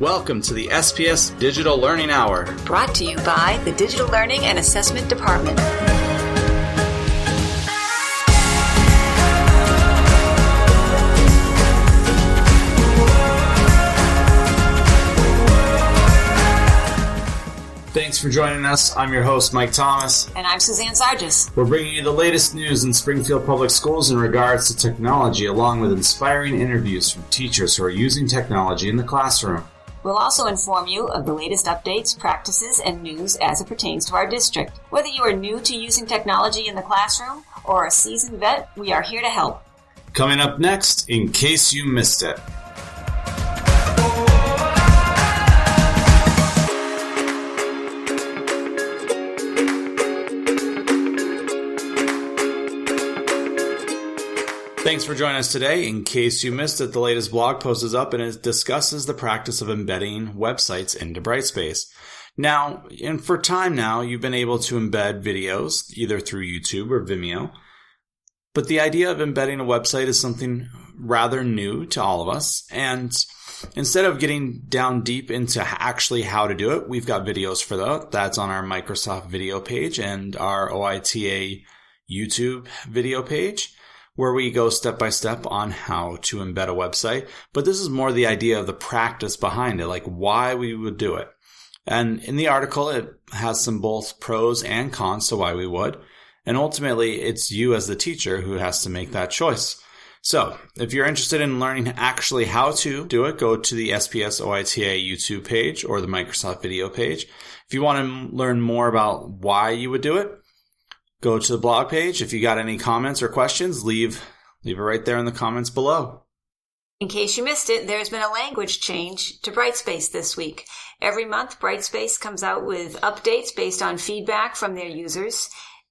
Welcome to the SPS Digital Learning Hour. Brought to you by the Digital Learning and Assessment Department. Thanks for joining us. I'm your host, Mike Thomas. And I'm Suzanne Sargis. We're bringing you the latest news in Springfield Public Schools in regards to technology, along with inspiring interviews from teachers who are using technology in the classroom. We'll also inform you of the latest updates, practices, and news as it pertains to our district. Whether you are new to using technology in the classroom or a seasoned vet, we are here to help. Coming up next, in case you missed it. Thanks for joining us today. In case you missed it, the latest blog post is up and it discusses the practice of embedding websites into Brightspace. Now, and for time now, you've been able to embed videos either through YouTube or Vimeo. But the idea of embedding a website is something rather new to all of us. And instead of getting down deep into actually how to do it, we've got videos for that. That's on our Microsoft video page and our OITA YouTube video page, where we go step by step on how to embed a website. But this is more the idea of the practice behind it, like why we would do it. And in the article, it has some both pros and cons to why we would. And ultimately, it's you as the teacher who has to make that choice. So if you're interested in learning actually how to do it, go to the SPS OITA YouTube page or the Microsoft video page. If you want to learn more about why you would do it, go to the blog page. If you got any comments or questions, leave it right there in the comments below. In case you missed it, there's been a language change to Brightspace this week. Every month, Brightspace comes out with updates based on feedback from their users.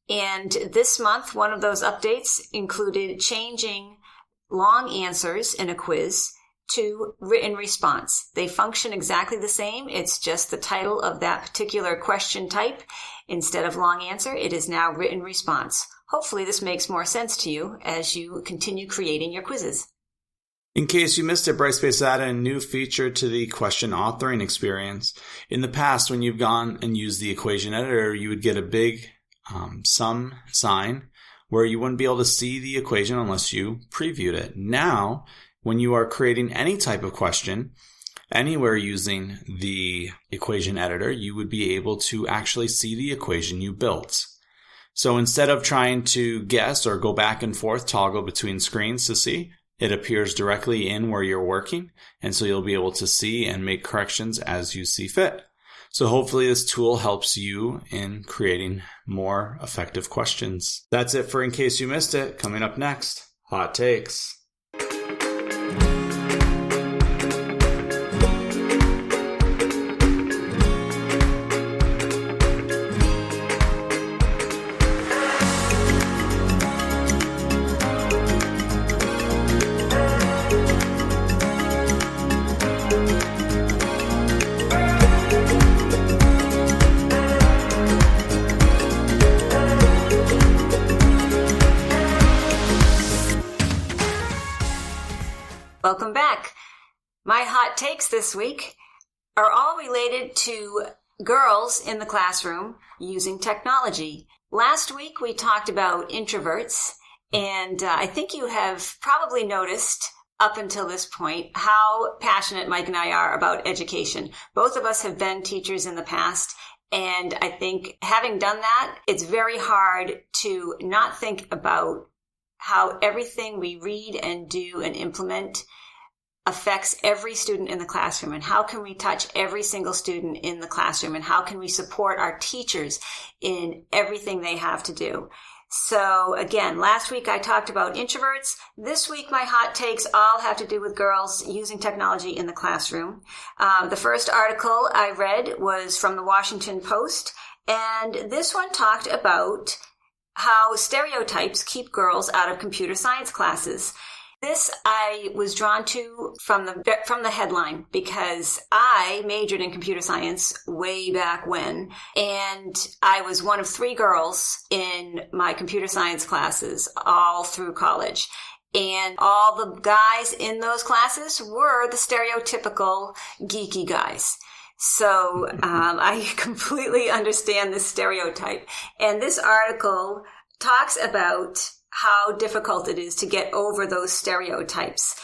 And this month, one of those updates included changing long answers in a quiz to written response. They function exactly the same. It's just the title of that particular question type. Instead of long answer, it is now written response. Hopefully this makes more sense to you as you continue creating your quizzes. In case you missed it, Brightspace added a new feature to the question authoring experience. In the past, when you've gone and used the equation editor, you would get a big sum sign where you wouldn't be able to see the equation unless you previewed it. Now, when you are creating any type of question, anywhere using the equation editor, you would be able to actually see the equation you built. So instead of trying to guess or go back and forth, toggle between screens to see, it appears directly in where you're working. And so you'll be able to see and make corrections as you see fit. So hopefully this tool helps you in creating more effective questions. That's it for In Case You Missed It. Coming up next, Hot Takes. Welcome back. My hot takes this week are all related to girls in the classroom using technology. Last week we talked about introverts, and I think you have probably noticed up until this point how passionate Mike and I are about education. Both of us have been teachers in the past, and I think having done that, it's very hard to not think about how everything we read and do and implement affects every student in the classroom, and how can we touch every single student in the classroom, and how can we support our teachers in everything they have to do. So again, last week I talked about introverts. This week my hot takes all have to do with girls using technology in the classroom. The first article I read was from the Washington Post, and this one talked about how stereotypes keep girls out of computer science classes. This I was drawn to from the headline because I majored in computer science way back when, and I was one of 3 girls in my computer science classes all through college. And all the guys in those classes were the stereotypical geeky guys. So I completely understand this stereotype. And this article talks about how difficult it is to get over those stereotypes.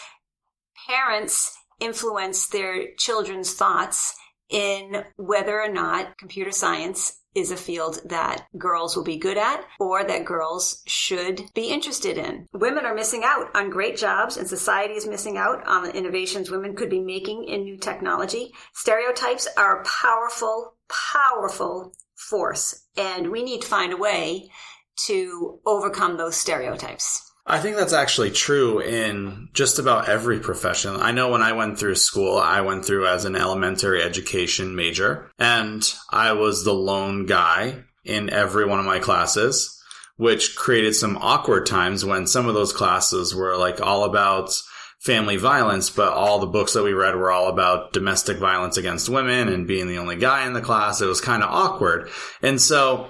Parents influence their children's thoughts in whether or not computer science is a field that girls will be good at or that girls should be interested in. Women are missing out on great jobs, and society is missing out on the innovations women could be making in new technology. Stereotypes are a powerful, powerful force, and we need to find a way to overcome those stereotypes. I think that's actually true in just about every profession. I know when I went through school, I went through as an elementary education major, and I was the lone guy in every one of my classes, which created some awkward times when some of those classes were like all about family violence, but all the books that we read were all about domestic violence against women and being the only guy in the class. It was kind of awkward. And so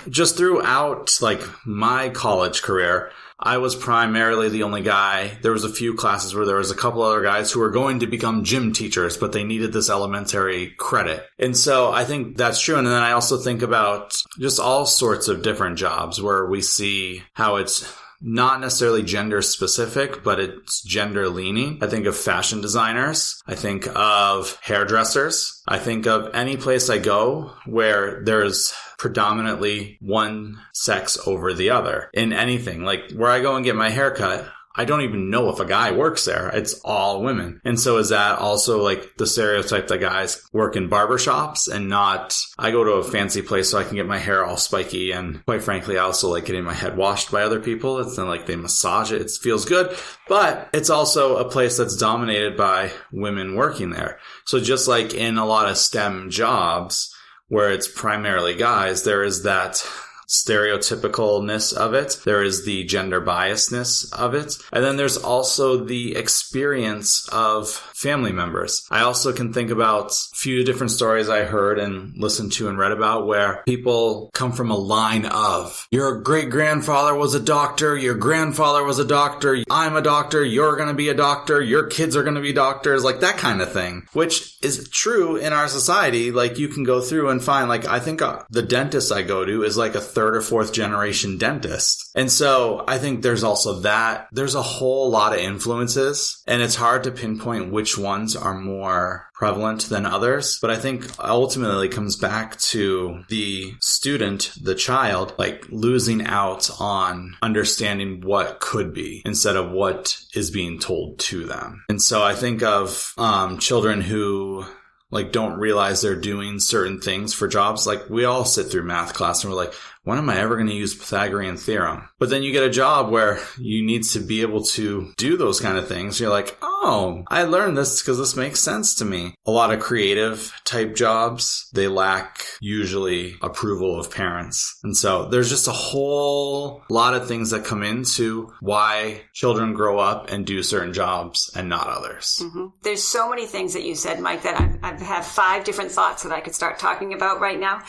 just throughout like my college career, I was primarily the only guy. There was a few classes where there was a couple other guys who were going to become gym teachers, but they needed this elementary credit. And so I think that's true. And then I also think about just all sorts of different jobs where we see how it's not necessarily gender specific, but it's gender leaning. I think of fashion designers. I think of hairdressers. I think of any place I go where there's predominantly one sex over the other in anything. Like where I go and get my haircut, I don't even know if a guy works there. It's all women. And so is that also like the stereotype that guys work in barbershops and not, I go to a fancy place so I can get my hair all spiky. And quite frankly, I also like getting my head washed by other people. It's not like they massage it. It feels good, but it's also a place that's dominated by women working there. So just like in a lot of STEM jobs where it's primarily guys, there is that stereotypicalness of it. There is the gender biasness of it. And then there's also the experience of family members. I also can think about a few different stories I heard and listened to and read about where people come from a line of, your great-grandfather was a doctor, your grandfather was a doctor, I'm a doctor, you're going to be a doctor, your kids are going to be doctors, like that kind of thing, which is true in our society. Like you can go through and find, like, I think the dentist I go to is like a third or fourth generation dentist. And so I think there's also that. There's a whole lot of influences, and it's hard to pinpoint which ones are more prevalent than others. But I think ultimately it comes back to the student, the child, like losing out on understanding what could be instead of what is being told to them. And so I think of children who like don't realize they're doing certain things for jobs. Like we all sit through math class and we're like, when am I ever going to use Pythagorean theorem? But then you get a job where you need to be able to do those kind of things. You're like, oh, I learned this because this makes sense to me. A lot of creative type jobs, they lack usually approval of parents. And so there's just a whole lot of things that come into why children grow up and do certain jobs and not others. Mm-hmm. There's so many things that you said, Mike, that I have 5 different thoughts that I could start talking about right now.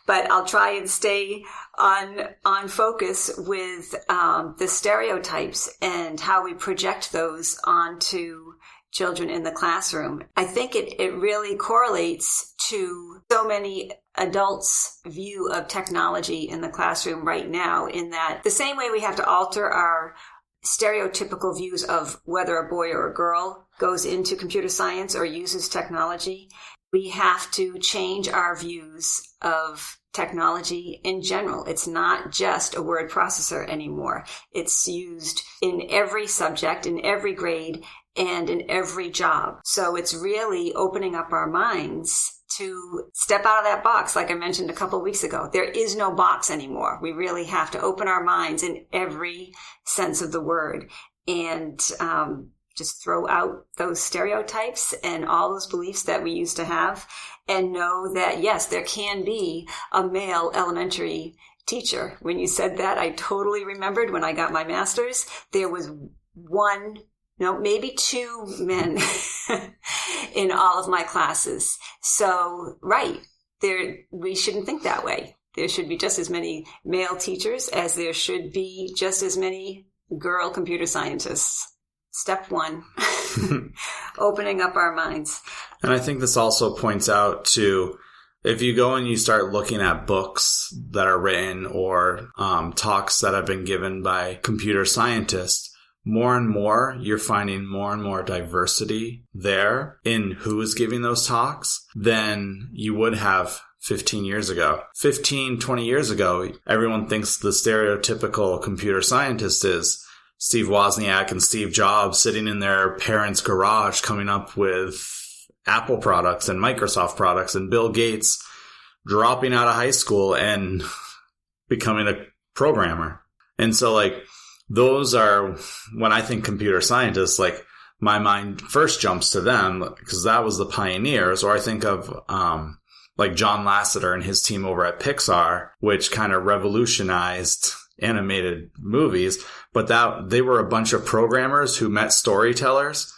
But I'll try and stay on focus with the stereotypes and how we project those onto children in the classroom. I think it really correlates to so many adults' view of technology in the classroom right now, in that the same way we have to alter our stereotypical views of whether a boy or a girl goes into computer science or uses technology, we have to change our views of technology in general. It's not just a word processor anymore. It's used in every subject, in every grade, and in every job. So it's really opening up our minds to step out of that box. Like I mentioned a couple of weeks ago, there is no box anymore. We really have to open our minds in every sense of the word and just throw out those stereotypes and all those beliefs that we used to have and know that, yes, there can be a male elementary teacher. When you said that, I totally remembered when I got my master's, there was maybe 2 men in all of my classes. So, right, we shouldn't think that way. There should be just as many male teachers as there should be just as many girl computer scientists. Step one, opening up our minds. And I think this also points out to, if you go and you start looking at books that are written or talks that have been given by computer scientists, more and more you're finding more and more diversity there in who is giving those talks than you would have 15 years ago. 15, 20 years ago, everyone thinks the stereotypical computer scientist is Steve Wozniak and Steve Jobs sitting in their parents' garage coming up with Apple products and Microsoft products, and Bill Gates dropping out of high school and becoming a programmer. And so, like, those are, when I think computer scientists, like, my mind first jumps to them because that was the pioneers. Or I think of like John Lasseter and his team over at Pixar, which kind of revolutionized animated movies, but that they were a bunch of programmers who met storytellers.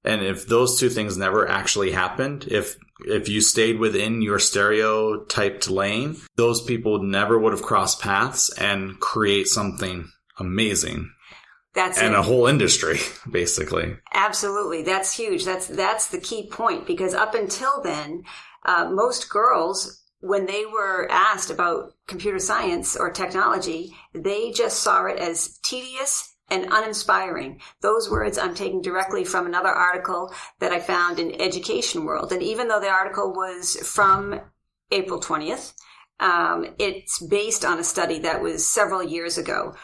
And if those two things never actually happened, if you stayed within your stereotyped lane, those people never would have crossed paths and create something amazing. That's and a whole industry, basically. Absolutely. That's huge. That's the key point, because up until then, most girls, when they were asked about computer science or technology, they just saw it as tedious and uninspiring. Those words I'm taking directly from another article that I found in Education World. And even though the article was from April 20th, it's based on a study that was several years ago.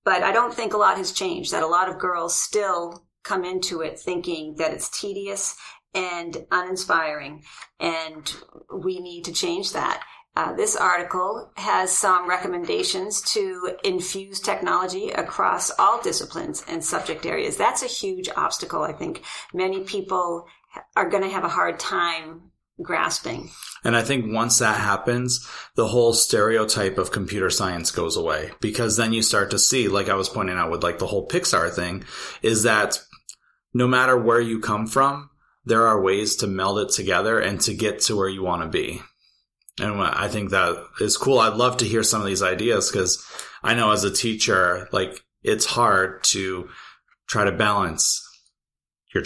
But I don't think a lot has changed, that a lot of girls still come into it thinking that it's tedious and uninspiring, and we need to change that. This article has some recommendations to infuse technology across all disciplines and subject areas. That's a huge obstacle, I think. Many people are going to have a hard time grasping. And I think once that happens, the whole stereotype of computer science goes away, because then you start to see, like I was pointing out with like the whole Pixar thing, is that no matter where you come from, there are ways to meld it together and to get to where you want to be. And I think that is cool. I'd love to hear some of these ideas, because I know as a teacher, like, it's hard to try to balance your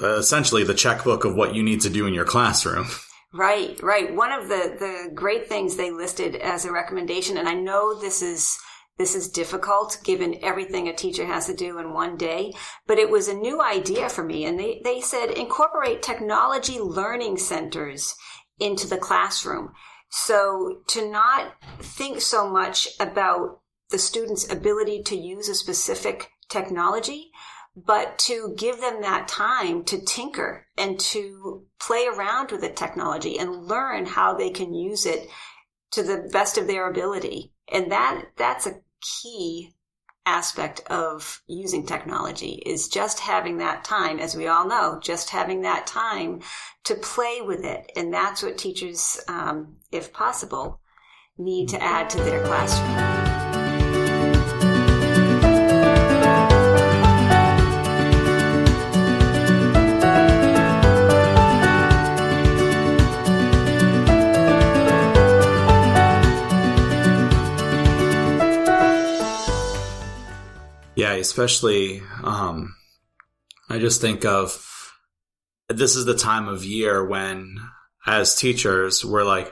essentially the checkbook of what you need to do in your classroom. Right. One of the great things they listed as a recommendation, and I know this is difficult given everything a teacher has to do in one day, but it was a new idea for me. And they said incorporate technology learning centers into the classroom. So to not think so much about the student's ability to use a specific technology, but to give them that time to tinker and to play around with the technology and learn how they can use it to the best of their ability. And that's a key aspect of using technology, is just having that time, as we all know, just having that time to play with it. And that's what teachers, if possible, need to add to their classroom. Yeah, especially, I just think of, this is the time of year when, as teachers, we're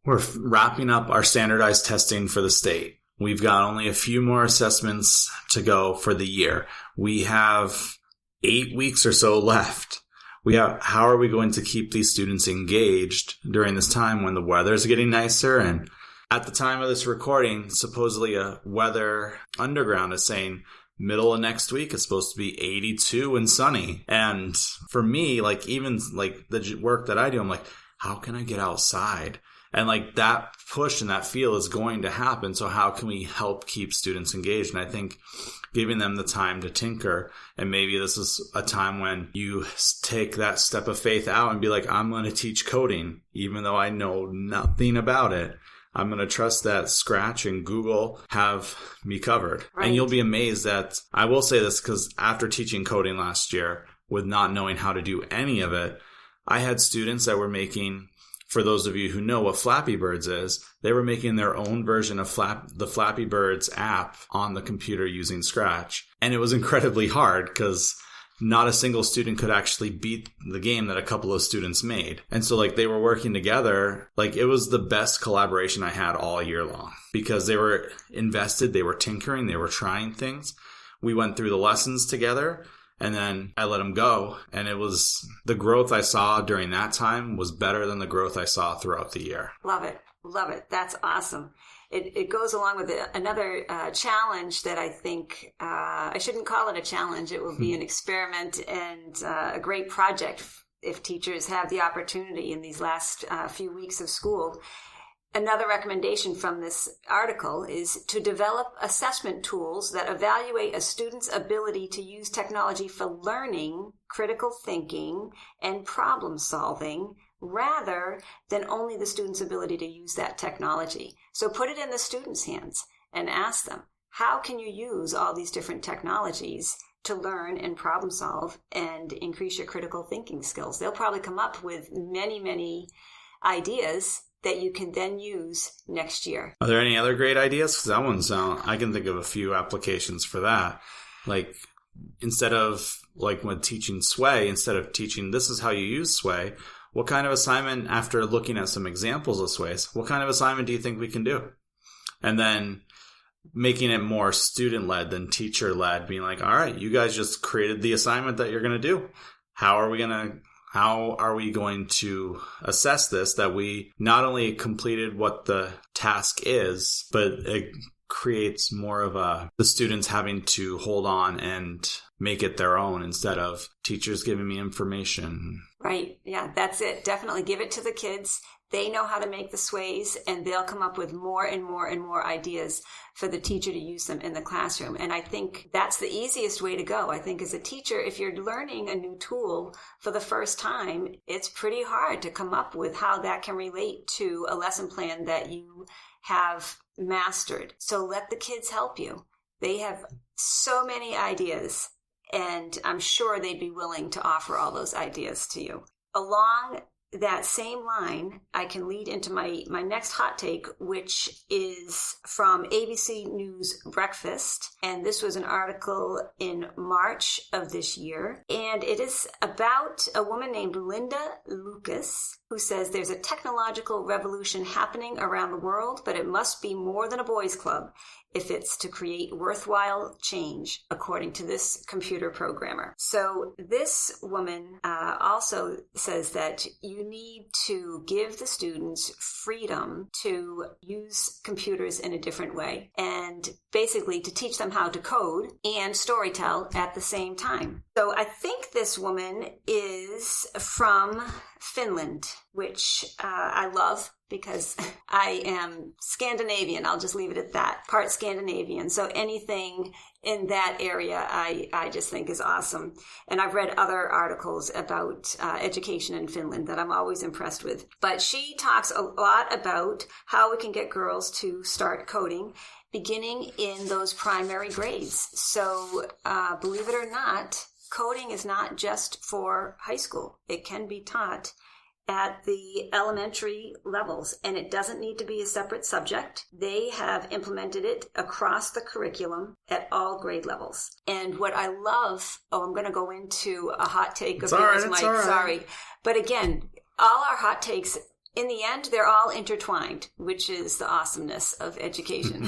wrapping up our standardized testing for the state. We've got only a few more assessments to go for the year. We have 8 weeks or so left. How are we going to keep these students engaged during this time when the weather's getting nicer? And at the time of this recording, supposedly a weather underground is saying middle of next week it's supposed to be 82 and sunny. And for me, like, even like the work that I do, I'm like, how can I get outside? And like that push and that feel is going to happen. So how can we help keep students engaged? And I think giving them the time to tinker, and maybe this is a time when you take that step of faith out and be like, I'm going to teach coding, even though I know nothing about it. I'm going to trust that Scratch and Google have me covered. Right. And you'll be amazed that, I will say this because after teaching coding last year with not knowing how to do any of it, I had students that were making for those of you who know what Flappy Birds is, they were making their own version of the Flappy Birds app on the computer using Scratch. And it was incredibly hard because not a single student could actually beat the game that a couple of students made. And so like they were working together. Like it was the best collaboration I had all year long because they were invested, they were tinkering, they were trying things. We went through the lessons together and then I let them go. And it was the growth I saw during that time was better than the growth I saw throughout the year. Love it. Love it. That's awesome. It goes along with another challenge that I think, I shouldn't call it a challenge. It will be an experiment and a great project if teachers have the opportunity in these last few weeks of school. Another recommendation from this article is to develop assessment tools that evaluate a student's ability to use technology for learning, critical thinking, and problem solving, rather than only the student's ability to use that technology. So put it in the student's hands and ask them, how can you use all these different technologies to learn and problem solve and increase your critical thinking skills? They'll probably come up with many, many ideas that you can then use next year. Are there any other great ideas? Because that one I can think of a few applications for that. Like instead of like when teaching Sway, instead of teaching this is how you use Sway, what kind of assignment, after looking at some examples of Sways, what kind of assignment do you think we can do? And then making it more student-led than teacher-led, being like, all right, you guys just created the assignment that you're going to do. How are we going to assess this, that we not only completed what the task is, but it creates more of the students having to hold on and make it their own instead of teachers giving me information. Right. Yeah, that's it. Definitely give it to the kids. They know how to make the Sways, and they'll come up with more and more and more ideas for the teacher to use them in the classroom. And I think that's the easiest way to go. I think as a teacher, if you're learning a new tool for the first time, it's pretty hard to come up with how that can relate to a lesson plan that you have mastered. So let the kids help you. They have so many ideas, and I'm sure they'd be willing to offer all those ideas to you. Along that same line, I can lead into my next hot take, which is from ABC News Breakfast. And this was an article in March of this year. And it is about a woman named Linda Lucas, who says there's a technological revolution happening around the world, but it must be more than a boys' club if it's to create worthwhile change, according to this computer programmer. So this woman also says that you need to give the students freedom to use computers in a different way, and basically to teach them how to code and storytell at the same time. So I think this woman is from Finland, which I love because I am Scandinavian. I'll just leave it at that. Part Scandinavian. So anything in that area I just think is awesome. And I've read other articles about education in Finland that I'm always impressed with. But she talks a lot about how we can get girls to start coding beginning in those primary grades. So believe it or not, coding is not just for high school. It can be taught at the elementary levels, and it doesn't need to be a separate subject. They have implemented it across the curriculum at all grade levels. And what I love, I'm going to go into a hot take of yours, Mike. Sorry. But again, all our hot takes, in the end, they're all intertwined, which is the awesomeness of education.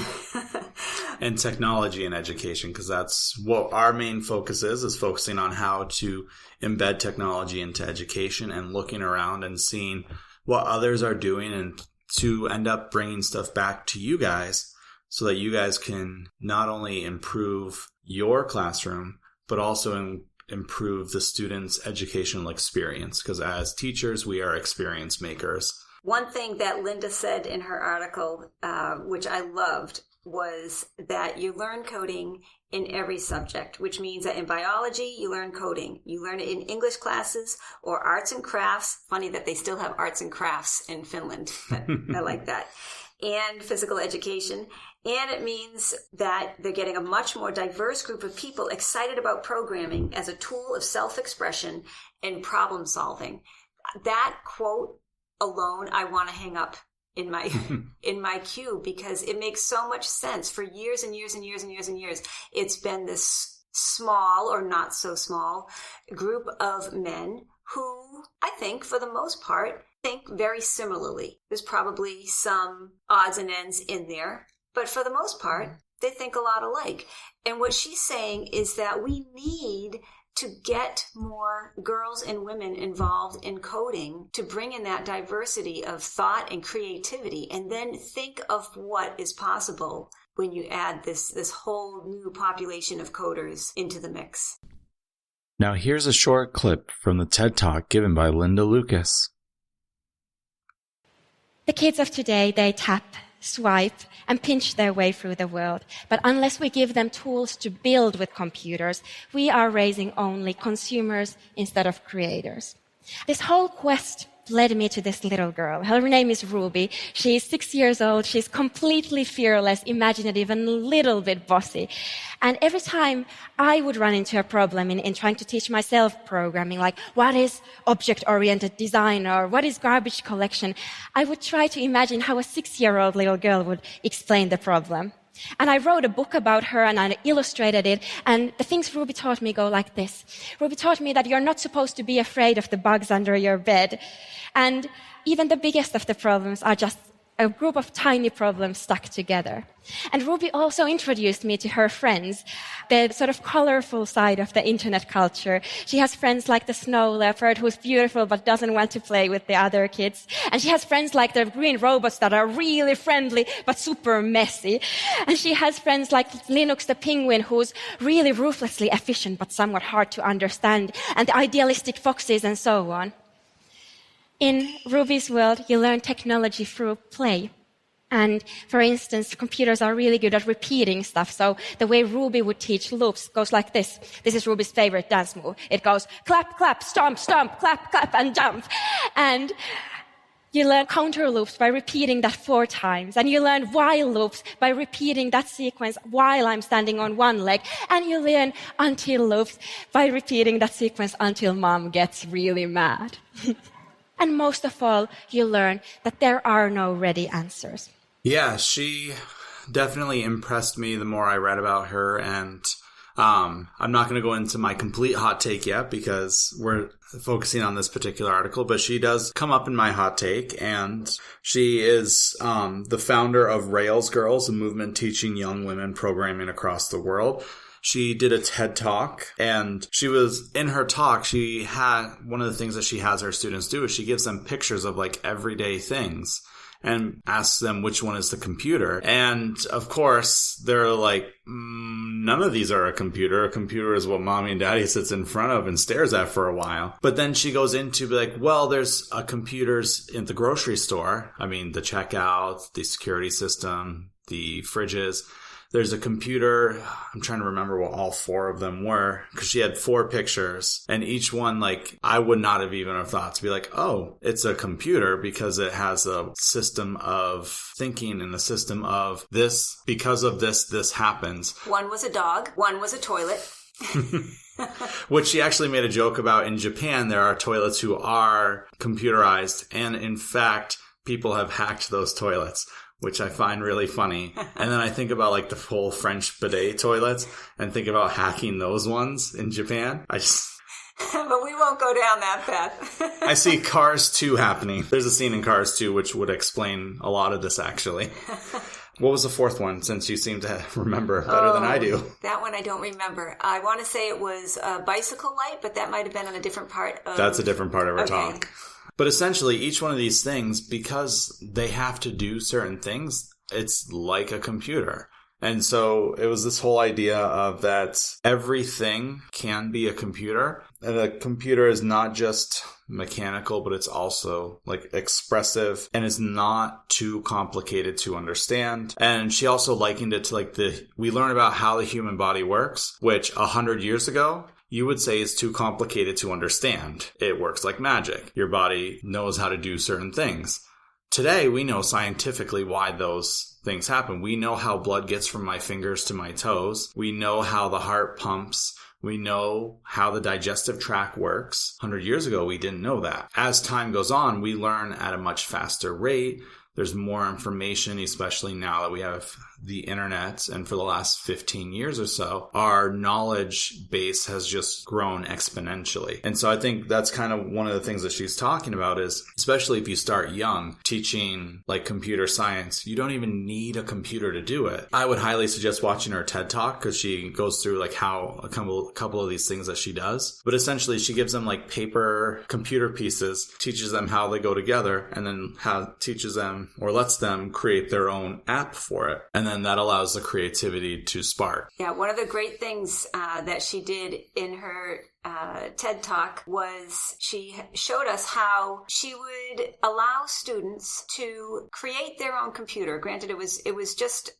And technology in education, because that's what our main focus is focusing on how to embed technology into education and looking around and seeing what others are doing and to end up bringing stuff back to you guys so that you guys can not only improve your classroom, but also improve the student's educational experience, because as teachers, we are experience makers. One thing that Linda said in her article, which I loved, was that you learn coding in every subject, which means that in biology, you learn coding. You learn it in English classes or arts and crafts. Funny that they still have arts and crafts in Finland, but I like that. And physical education. And it means that they're getting a much more diverse group of people excited about programming as a tool of self-expression and problem solving. That quote alone I want to hang up in my in my queue, because it makes so much sense. For years and years and years and years and years, it's been this small or not so small group of men who I think for the most part think very similarly. There's probably some odds and ends in there, but for the most part, they think a lot alike. And what she's saying is that we need to get more girls and women involved in coding to bring in that diversity of thought and creativity, and then think of what is possible when you add this whole new population of coders into the mix. Now here's a short clip from the TED Talk given by Linda Lucas. The kids of today, they tap, swipe, and pinch their way through the world. But unless we give them tools to build with computers, we are raising only consumers instead of creators. This whole quest led me to this little girl. Her name is Ruby. She's 6 years old. She's completely fearless, imaginative, and a little bit bossy. And every time I would run into a problem in trying to teach myself programming, like what is object-oriented design or what is garbage collection, I would try to imagine how a 6-year-old little girl would explain the problem. And I wrote a book about her and I illustrated it. And the things Ruby taught me go like this. Ruby taught me that you're not supposed to be afraid of the bugs under your bed. And even the biggest of the problems are just a group of tiny problems stuck together. And Ruby also introduced me to her friends, the sort of colorful side of the internet culture. She has friends like the snow leopard, who's beautiful but doesn't want to play with the other kids. And she has friends like the green robots that are really friendly but super messy. And she has friends like Linux the penguin, who's really ruthlessly efficient but somewhat hard to understand, and the idealistic foxes and so on. In Ruby's world, you learn technology through play. And for instance, computers are really good at repeating stuff. So the way Ruby would teach loops goes like this. This is Ruby's favorite dance move. It goes clap, clap, stomp, stomp, clap, clap, and jump. And you learn counter loops by repeating that 4 times. And you learn while loops by repeating that sequence while I'm standing on one leg. And you learn until loops by repeating that sequence until mom gets really mad. And most of all, you learn that there are no ready answers. Yeah, she definitely impressed me the more I read about her. And I'm not going to go into my complete hot take yet because we're focusing on this particular article. But she does come up in my hot take. And she is the founder of Rails Girls, a movement teaching young women programming across the world. She did a TED Talk, and she was in her talk. She had one of the things that she has her students do is she gives them pictures of like everyday things and asks them which one is the computer. And of course, they're like, none of these are a computer. A computer is what mommy and daddy sits in front of and stares at for a while. But then she goes into be like, well, there's computers in the grocery store. I mean, the checkout, the security system, the fridges. There's a computer. I'm trying to remember what all 4 of them were because she had 4 pictures and each one, like, I would not have even have thought to be like, oh, it's a computer because it has a system of thinking and a system of this, because of this, this happens. One was a dog. One was a toilet. Which she actually made a joke about. In Japan, there are toilets who are computerized. And in fact, people have hacked those toilets, which I find really funny. And then I think about like the full French bidet toilets and think about hacking those ones in Japan. But we won't go down that path. I see Cars 2 happening. There's a scene in Cars 2 which would explain a lot of this actually. What was the 4th one, since you seem to remember better than I do? That one I don't remember. I want to say it was a bicycle light, but that might have been on a different part of... That's a different part of our talk. But essentially, each one of these things, because they have to do certain things, it's like a computer. And so it was this whole idea of that everything can be a computer. And a computer is not just mechanical, but it's also like expressive and it's not too complicated to understand. And she also likened it to like we learn about how the human body works, which 100 years ago, you would say is too complicated to understand. It works like magic. Your body knows how to do certain things. Today, we know scientifically why those things happen. We know how blood gets from my fingers to my toes. We know how the heart pumps. We know how the digestive tract works. 100 years ago, we didn't know that. As time goes on, we learn at a much faster rate. There's more information, especially now that we have the internet. And for the last 15 years or so, our knowledge base has just grown exponentially. And so I think that's kind of one of the things that she's talking about is, especially if you start young, teaching like computer science, you don't even need a computer to do it. I would highly suggest watching her TED Talk because she goes through like how a couple of these things that she does. But essentially, she gives them like paper computer pieces, teaches them how they go together, and then teaches them or lets them create their own app for it. And then that allows the creativity to spark. Yeah, one of the great things that she did in her TED Talk was she showed us how she would allow students to create their own computer. Granted, it was just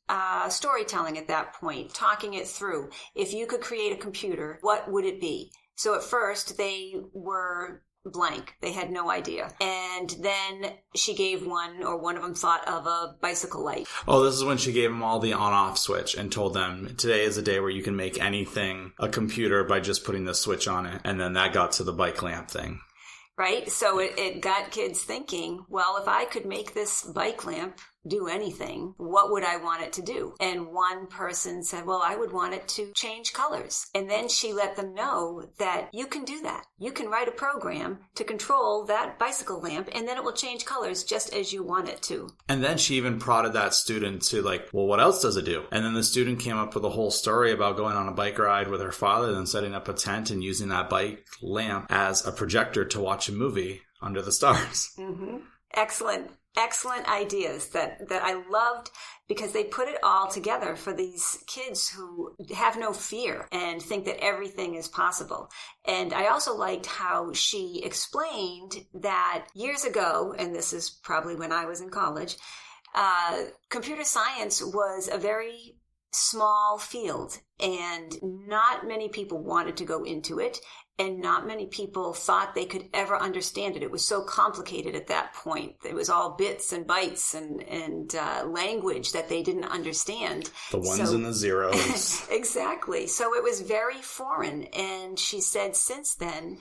storytelling at that point, talking it through. If you could create a computer, what would it be? So at first they were blank. They had no idea. And then she gave one of them thought of a bicycle light. Oh, this is when she gave them all the on-off switch and told them today is a day where you can make anything a computer by just putting the switch on it. And then that got to the bike lamp thing. Right? So it got kids thinking, well, if I could make this bike lamp do anything, what would I want it to do? And one person said, well, I would want it to change colors. And then she let them know that you can do that. You can write a program to control that bicycle lamp, and then it will change colors just as you want it to. And then she even prodded that student to like, well, what else does it do? And then the student came up with a whole story about going on a bike ride with her father and setting up a tent and using that bike lamp as a projector to watch a movie under the stars. Mm-hmm. Excellent ideas that I loved because they put it all together for these kids who have no fear and think that everything is possible. And I also liked how she explained that years ago, and this is probably when I was in college, computer science was a very small field and not many people wanted to go into it. And not many people thought they could ever understand it. It was so complicated at that point. It was all bits and bytes and language that they didn't understand. The ones and the zeros. Exactly. So it was very foreign. And she said since then,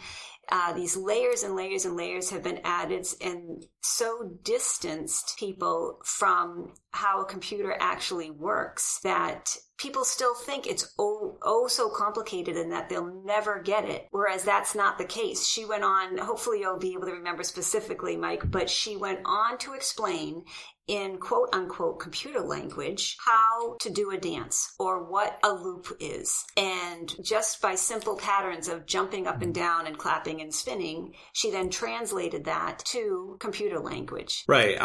these layers and layers and layers have been added and so distanced people from how a computer actually works that people still think it's so complicated and that they'll never get it. Whereas that's not the case. She went on, hopefully you'll be able to remember specifically, Mike, but she went on to explain in quote unquote computer language how to do a dance or what a loop is. And just by simple patterns of jumping up and down and clapping and spinning, she then translated that to computer language. Right.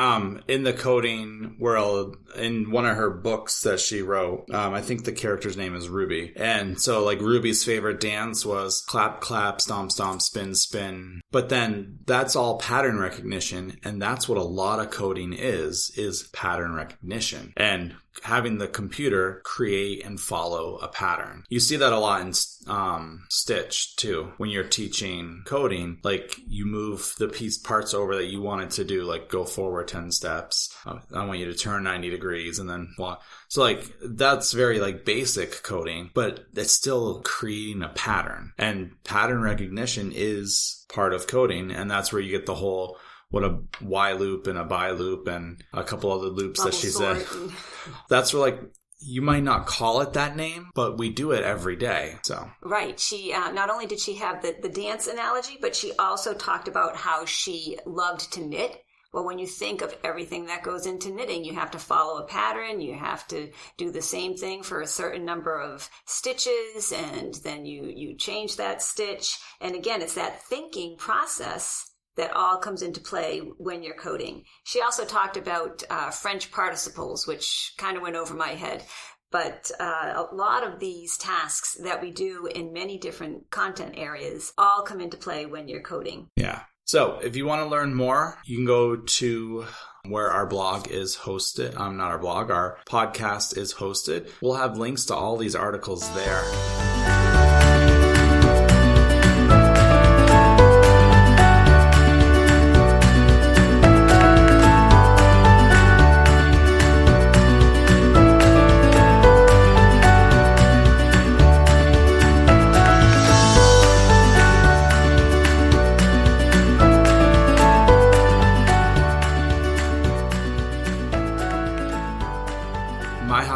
In the coding world, in one of her books that she wrote, I think the character's name is Ruby. And so like Ruby's favorite dance was clap, clap, stomp, stomp, spin, spin. But then that's all pattern recognition. And that's what a lot of coding is pattern recognition and having the computer create and follow a pattern. You see that a lot in Stitch too. When you're teaching coding, like you move the parts over that you want it to do, like go forward 10 steps. I want you to turn 90 degrees and then walk. So like that's very like basic coding, but it's still creating a pattern. And pattern recognition is part of coding. And that's where you get the whole what a while loop and a by loop and a couple other loops that she said. That's where like you might not call it that name, but we do it every day. So right. She not only did she have the dance analogy, but she also talked about how she loved to knit. Well, when you think of everything that goes into knitting, you have to follow a pattern. You have to do the same thing for a certain number of stitches, and then you change that stitch. And again, it's that thinking process that all comes into play when you're coding. She also talked about French participles, which kind of went over my head. But a lot of these tasks that we do in many different content areas all come into play when you're coding. Yeah. So if you want to learn more, you can go to where our blog is hosted. Not our blog, our podcast is hosted. We'll have links to all these articles there.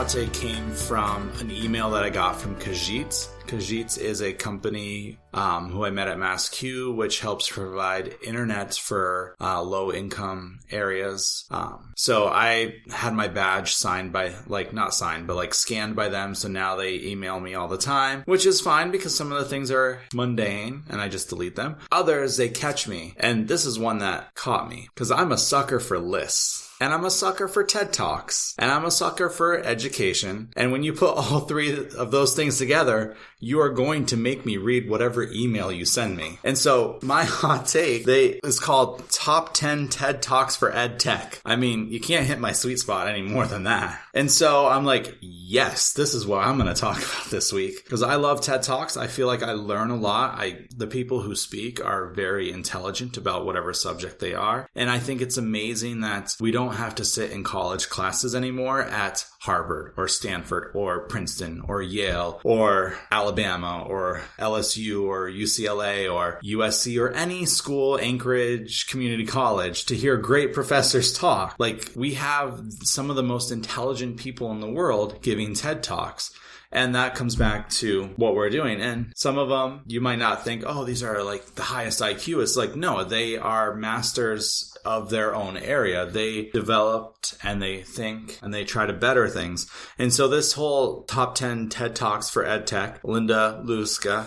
hot take came from an email that I got from Kajit. Kajit is a company who I met at MassQ, which helps provide internet for low-income areas. So I had my badge signed by, not signed, but scanned by them. So now they email me all the time, which is fine because some of the things are mundane and I just delete them. Others, they catch me. And this is one that caught me because I'm a sucker for lists. And I'm a sucker for TED Talks. And I'm a sucker for education. And when you put all three of those things together, you are going to make me read whatever email you send me. And so my hot take is called Top 10 TED Talks for Ed Tech. I mean, you can't hit my sweet spot any more than that. And so I'm like, yes, this is what I'm going to talk about this week. Because I love TED Talks. I feel like I learn a lot. The people who speak are very intelligent about whatever subject they are. And I think it's amazing that we don't have to sit in college classes anymore at Harvard or Stanford or Princeton or Yale or Alabama or LSU or UCLA or USC or any school, Anchorage Community College, to hear great professors talk. We have some of the most intelligent people in the world giving TED Talks. And that comes back to what we're doing. And some of them, you might not think, oh, these are the highest IQ. It's no, they are masters of their own area. They developed and they think and they try to better things. And so this whole top 10 TED Talks for EdTech, Linda Luska,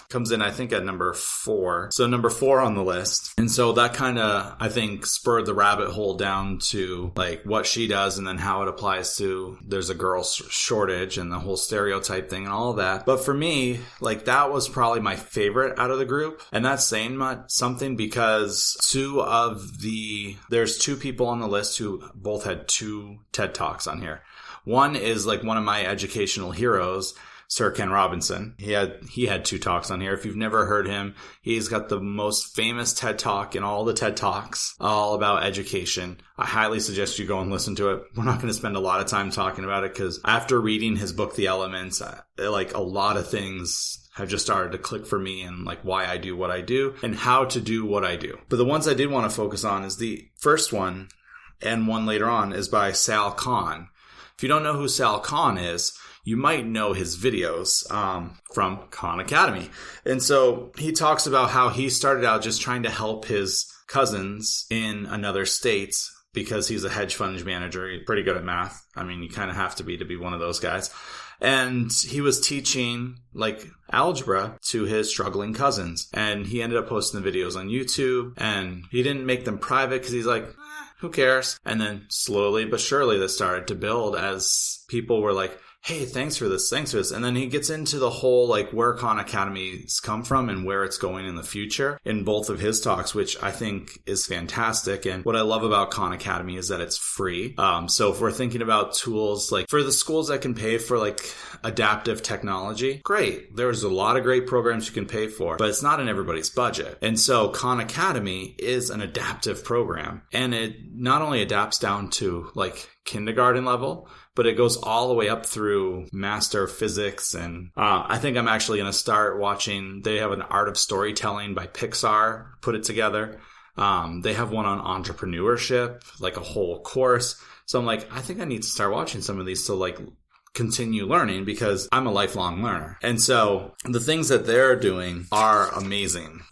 comes in, I think, at number 4. So number 4 on the list. And so that kind of, I think, spurred the rabbit hole down to what she does and then how it applies to there's a girl shortage and the whole stereotype thing and all of that. But for me, that was probably my favorite out of the group. And that's saying something because there's 2 people on the list who both had 2 TED Talks on here. One is one of my educational heroes, Sir Ken Robinson. He had 2 talks on here. If you've never heard him, he's got the most famous TED Talk in all the TED Talks, all about education. I highly suggest you go and listen to it. We're not going to spend a lot of time talking about it because after reading his book, The Elements, a lot of things have just started to click for me and why I do what I do and how to do what I do. But the ones I did want to focus on is the first one and one later on is by Sal Khan. If you don't know who Sal Khan is, you might know his videos from Khan Academy. And so he talks about how he started out just trying to help his cousins in another state because he's a hedge fund manager. He's pretty good at math. I mean, you kind of have to be one of those guys. And he was teaching algebra to his struggling cousins. And he ended up posting the videos on YouTube. And he didn't make them private because he's who cares? And then slowly but surely this started to build as people were hey, thanks for this. And then he gets into the whole where Khan Academy's come from and where it's going in the future in both of his talks, which I think is fantastic. And what I love about Khan Academy is that it's free. So if we're thinking about tools for the schools that can pay for adaptive technology, great. There's a lot of great programs you can pay for, but it's not in everybody's budget. And so Khan Academy is an adaptive program, and it not only adapts down to kindergarten level, but it goes all the way up through master physics. And I think I'm actually going to start watching. They have an Art of Storytelling by Pixar put it together. They have one on entrepreneurship, a whole course. So I'm I think I need to start watching some of these to continue learning because I'm a lifelong learner. And so the things that they're doing are amazing.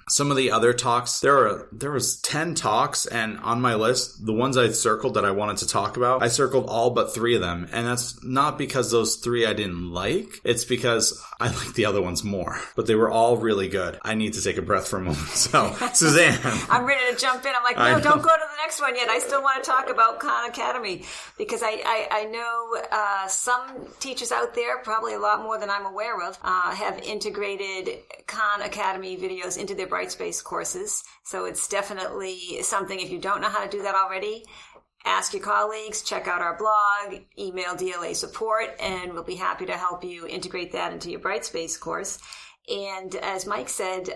Some of the other talks, there was 10 talks, and on my list, the ones I circled that I wanted to talk about, I circled all but 3 of them. And that's not because those 3 I didn't like. It's because I like the other ones more, but they were all really good. I need to take a breath for a moment. So Suzanne. I'm ready to jump in. I'm no, don't go to the next one yet. I still want to talk about Khan Academy because I know some teachers out there, probably a lot more than I'm aware of, have integrated Khan Academy videos into their Brightspace courses. So it's definitely something, if you don't know how to do that already, ask your colleagues, check out our blog, email DLA support, and we'll be happy to help you integrate that into your Brightspace course. And as Mike said,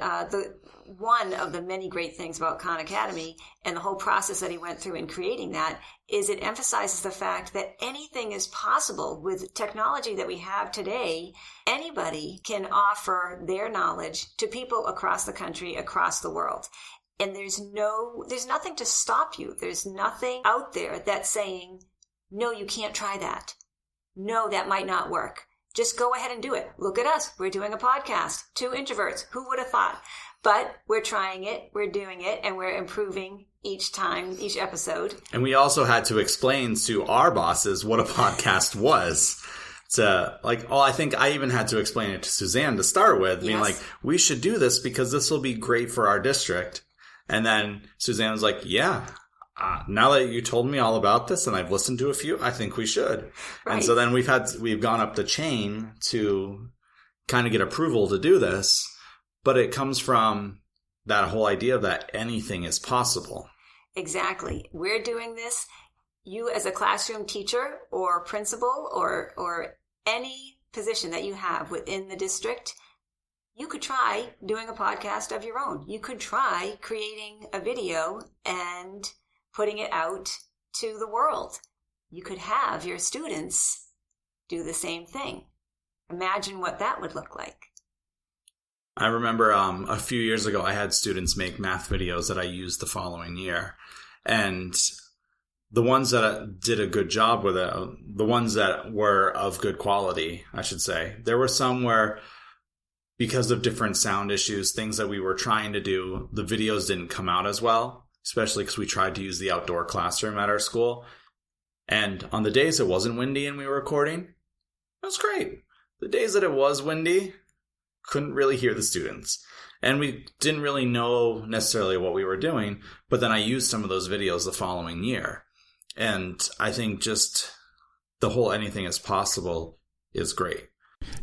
one of the many great things about Khan Academy and the whole process that he went through in creating that is it emphasizes the fact that anything is possible with technology that we have today. Anybody can offer their knowledge to people across the country, across the world. And there's nothing to stop you. There's nothing out there that's saying, no, you can't try that. no, that might not work. Just go ahead and do it. Look at us. We're doing a podcast. 2 introverts. Who would have thought? But we're trying it, we're doing it, and we're improving each time, each episode. And we also had to explain to our bosses what a podcast was. I think I even had to explain it to Suzanne to start with, being like, we should do this because this will be great for our district. And then Suzanne was like, yeah, now that you told me all about this and I've listened to a few, I think we should. Right. And so then we've gone up the chain to kind of get approval to do this. But it comes from that whole idea that anything is possible. Exactly. We're doing this. You as a classroom teacher or principal or any position that you have within the district, you could try doing a podcast of your own. You could try creating a video and putting it out to the world. You could have your students do the same thing. Imagine what that would look like. I remember a few years ago, I had students make math videos that I used the following year. And the ones that did a good job with it, the ones that were of good quality, I should say, there were some where, because of different sound issues, things that we were trying to do, the videos didn't come out as well, especially because we tried to use the outdoor classroom at our school. And on the days it wasn't windy and we were recording, it was great. The days that it was windy, couldn't really hear the students. And we didn't really know necessarily what we were doing, but then I used some of those videos the following year. And I think just the whole anything is possible is great.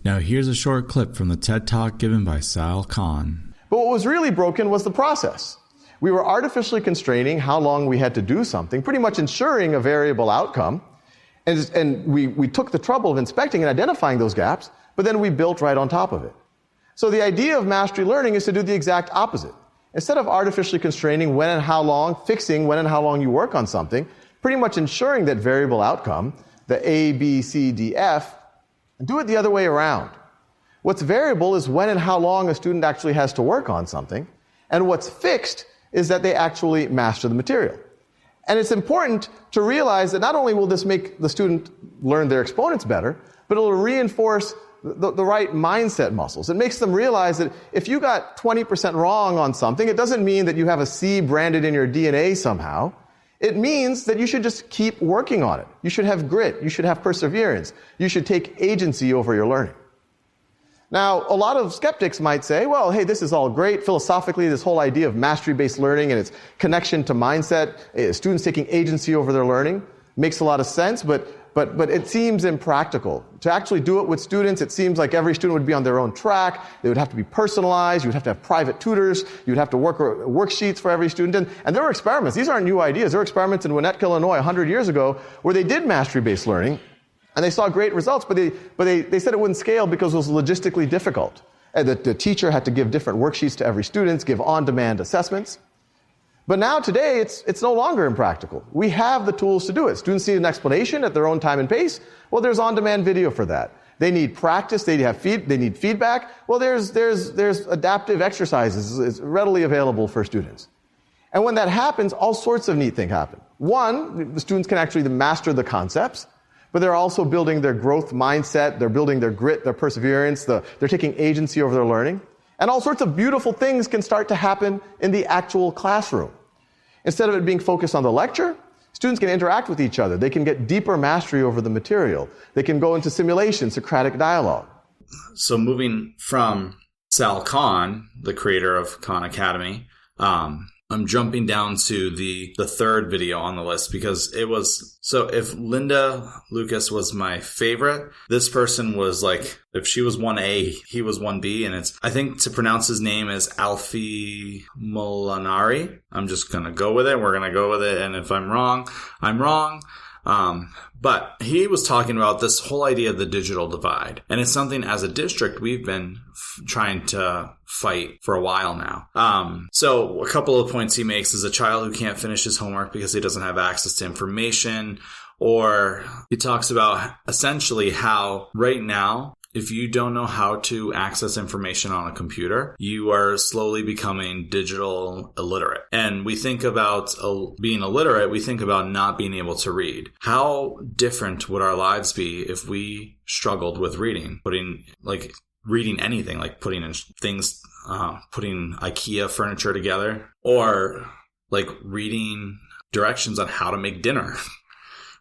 Now here's a short clip from the TED Talk given by Sal Khan. But what was really broken was the process. We were artificially constraining how long we had to do something, pretty much ensuring a variable outcome. And we took the trouble of inspecting and identifying those gaps, but then we built right on top of it. So the idea of mastery learning is to do the exact opposite. Instead of artificially constraining when and how long, fixing when and how long you work on something, pretty much ensuring that variable outcome, the A, B, C, D, F, and do it the other way around. What's variable is when and how long a student actually has to work on something, and what's fixed is that they actually master the material. And it's important to realize that not only will this make the student learn their exponents better, but it'll reinforce the right mindset muscles. It makes them realize that if you got 20% wrong on something, it doesn't mean that you have a C branded in your DNA somehow. It means that you should just keep working on it. You should have grit. You should have perseverance. You should take agency over your learning. Now, a lot of skeptics might say, well, hey, this is all great. Philosophically, this whole idea of mastery-based learning and its connection to mindset, students taking agency over their learning, makes a lot of sense, but it seems impractical. To actually do it with students, it seems like every student would be on their own track. They would have to be personalized. You would have to have private tutors. You would have to work worksheets for every student. And there were experiments. These aren't new ideas. There were experiments in Winnetka, Illinois, 100 years ago, where they did mastery-based learning, and they saw great results, but they said it wouldn't scale because it was logistically difficult. And the teacher had to give different worksheets to every student, give on-demand assessments. But now, today, it's no longer impractical. We have the tools to do it. Students need an explanation at their own time and pace. Well, there's on-demand video for that. They need practice. They need feedback. Well, there's adaptive exercises. It's readily available for students. And when that happens, all sorts of neat things happen. One, the students can actually master the concepts, but they're also building their growth mindset. They're building their grit, their perseverance. They're taking agency over their learning. And all sorts of beautiful things can start to happen in the actual classroom. Instead of it being focused on the lecture, students can interact with each other. They can get deeper mastery over the material. They can go into simulation, Socratic dialogue. So moving from Sal Khan, the creator of Khan Academy, I'm jumping down to the third video on the list because it was, so if Linda Lucas was my favorite, this person was like, if she was 1A, he was 1B, and it's, I think to pronounce his name is Alfie Molinari. I'm just going to go with it. We're going to go with it. And if I'm wrong, I'm wrong. But he was talking about this whole idea of the digital divide. And it's something as a district we've been trying to fight for a while now. So a couple of points he makes is a child who can't finish his homework because he doesn't have access to information, or he talks about essentially how right now if you don't know how to access information on a computer, you are slowly becoming digital illiterate. And we think about being illiterate, we think about not being able to read. How different would our lives be if we struggled with reading, reading anything, like putting in things, putting IKEA furniture together, or like reading directions on how to make dinner?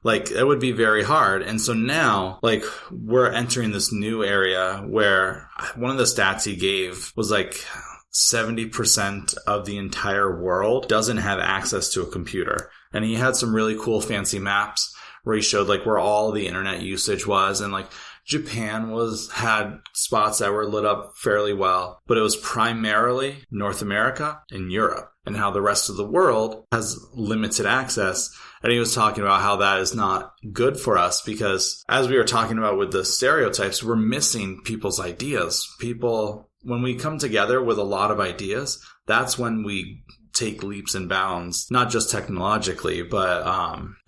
Like, it would be very hard. And so now, like, we're entering this new area where one of the stats he gave was like 70% of the entire world doesn't have access to a computer. And he had some really cool fancy maps where he showed like where all the internet usage was, and like Japan had spots that were lit up fairly well, but it was primarily North America and Europe, and how the rest of the world has limited access. And he was talking about how that is not good for us, because as we were talking about with the stereotypes, we're missing people's ideas. People, when we come together with a lot of ideas, that's when we take leaps and bounds, not just technologically, but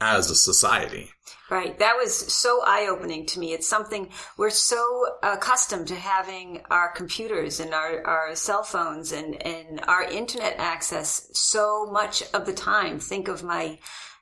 as a society. Right. That was so eye-opening to me. It's something we're so accustomed to having our computers and our cell phones and our internet access so much of the time. Think of my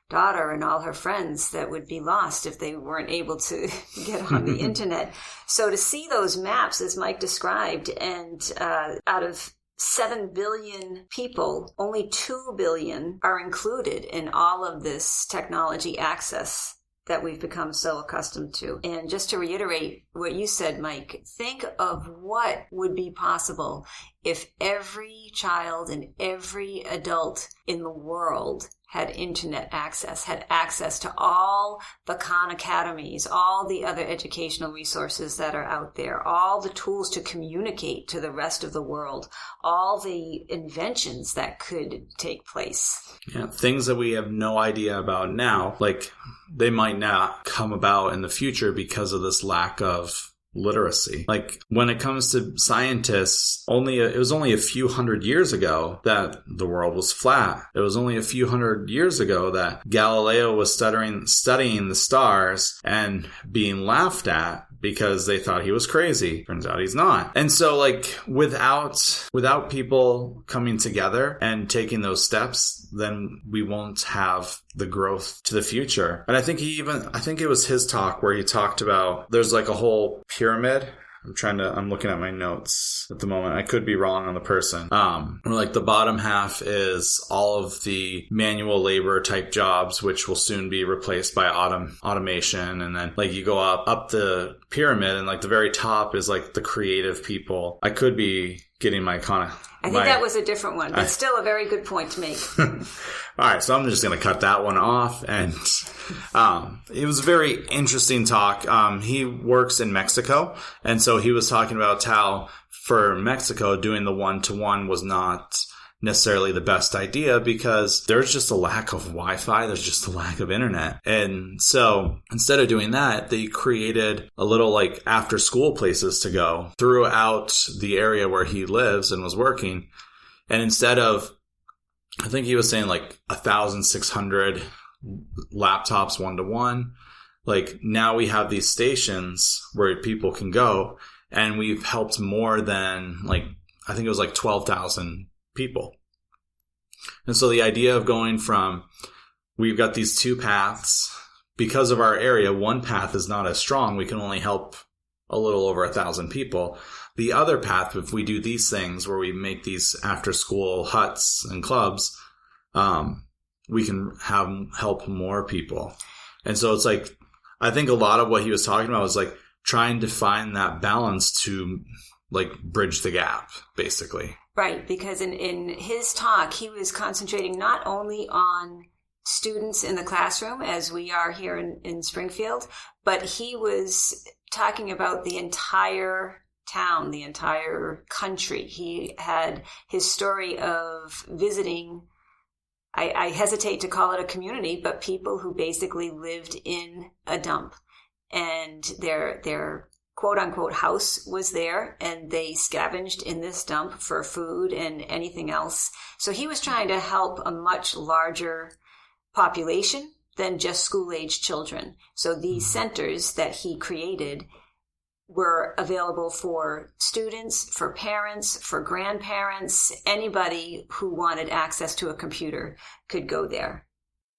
daughter and all her friends that would be lost if they weren't able to get on the internet. So to see those maps, as Mike described, and out of 7 billion people, only 2 billion are included in all of this technology access that we've become so accustomed to. And just to reiterate what you said, Mike, think of what would be possible if every child and every adult in the world had internet access, had access to all the Khan Academies, all the other educational resources that are out there, all the tools to communicate to the rest of the world, all the inventions that could take place. Yeah, things that we have no idea about now, like they might not come about in the future because of this lack of literacy. Like when it comes to scientists, it was only a few hundred years ago that the world was flat. It was only a few hundred years ago that Galileo was studying the stars and being laughed at because they thought he was crazy. Turns out he's not. And so like without people coming together and taking those steps, then we won't have the growth to the future. And I think it was his talk where he talked about there's like a whole pyramid. I'm looking at my notes at the moment. I could be wrong on the person. Like the bottom half is all of the manual labor type jobs, which will soon be replaced by automation. And then like you go up the pyramid, and like the very top is like the creative people. I could be getting my I think that was a different one, but still a very good point to make. All right, so I'm just going to cut that one off. And it was a very interesting talk. He works in Mexico, and so he was talking about how for Mexico, doing the one-to-one was not necessarily the best idea because there's just a lack of Wi-Fi. There's just a lack of internet. And so instead of doing that, they created a little like after school places to go throughout the area where he lives and was working. And instead of, I think he was saying like 1,600 laptops one-to-one, like now we have these stations where people can go, and we've helped more than like, I think it was like 12,000 people. And so the idea of going from, we've got these two paths, because of our area, one path is not as strong. We can only help a little over 1,000 people. The other path, if we do these things where we make these after school huts and clubs, we can help more people. And so it's like, I think a lot of what he was talking about was like trying to find that balance to like bridge the gap, basically. Right, because in his talk, he was concentrating not only on students in the classroom, as we are here in Springfield, but he was talking about the entire town, the entire country. He had his story of visiting, I hesitate to call it a community, but people who basically lived in a dump, and their quote-unquote house was there, and they scavenged in this dump for food and anything else. So he was trying to help a much larger population than just school-age children. So these centers that he created were available for students, for parents, for grandparents. Anybody who wanted access to a computer could go there.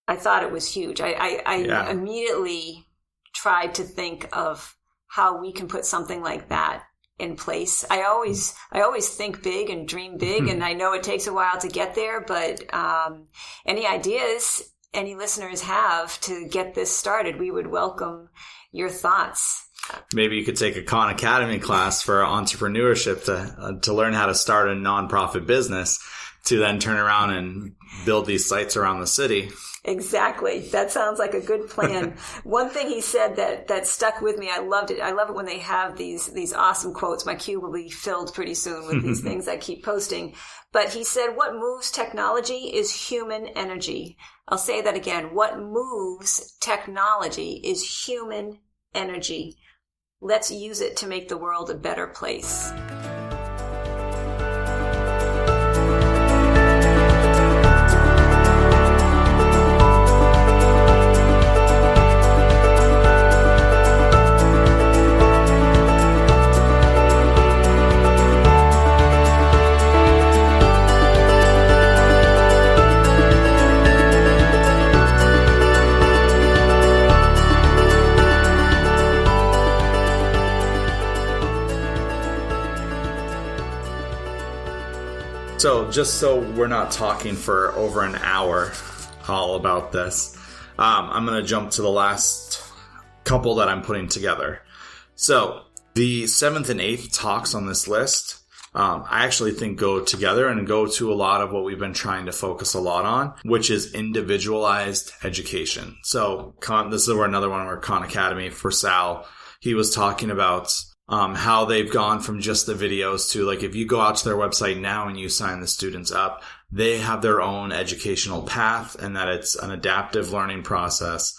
I thought it was huge. I immediately tried to think of how we can put something like that in place. I always think big and dream big, and I know it takes a while to get there, but any ideas any listeners have to get this started, we would welcome your thoughts. Maybe you could take a Khan Academy class for entrepreneurship to learn how to start a nonprofit business to then turn around and build these sites around the city. Exactly. That sounds like a good plan. One thing he said that stuck with me, I loved it. I love it when they have these awesome quotes. My queue will be filled pretty soon with these things I keep posting. But he said, what moves technology is human energy. I'll say that again. What moves technology is human energy. Let's use it to make the world a better place. So just so we're not talking for over an hour all about this, I'm going to jump to the last couple that I'm putting together. So the 7th and 8th talks on this list, I actually think go together and go to a lot of what we've been trying to focus a lot on, which is individualized education. So this is where another one where Khan Academy for Sal, he was talking about how they've gone from just the videos to, like, if you go out to their website now and you sign the students up, they have their own educational path, and that it's an adaptive learning process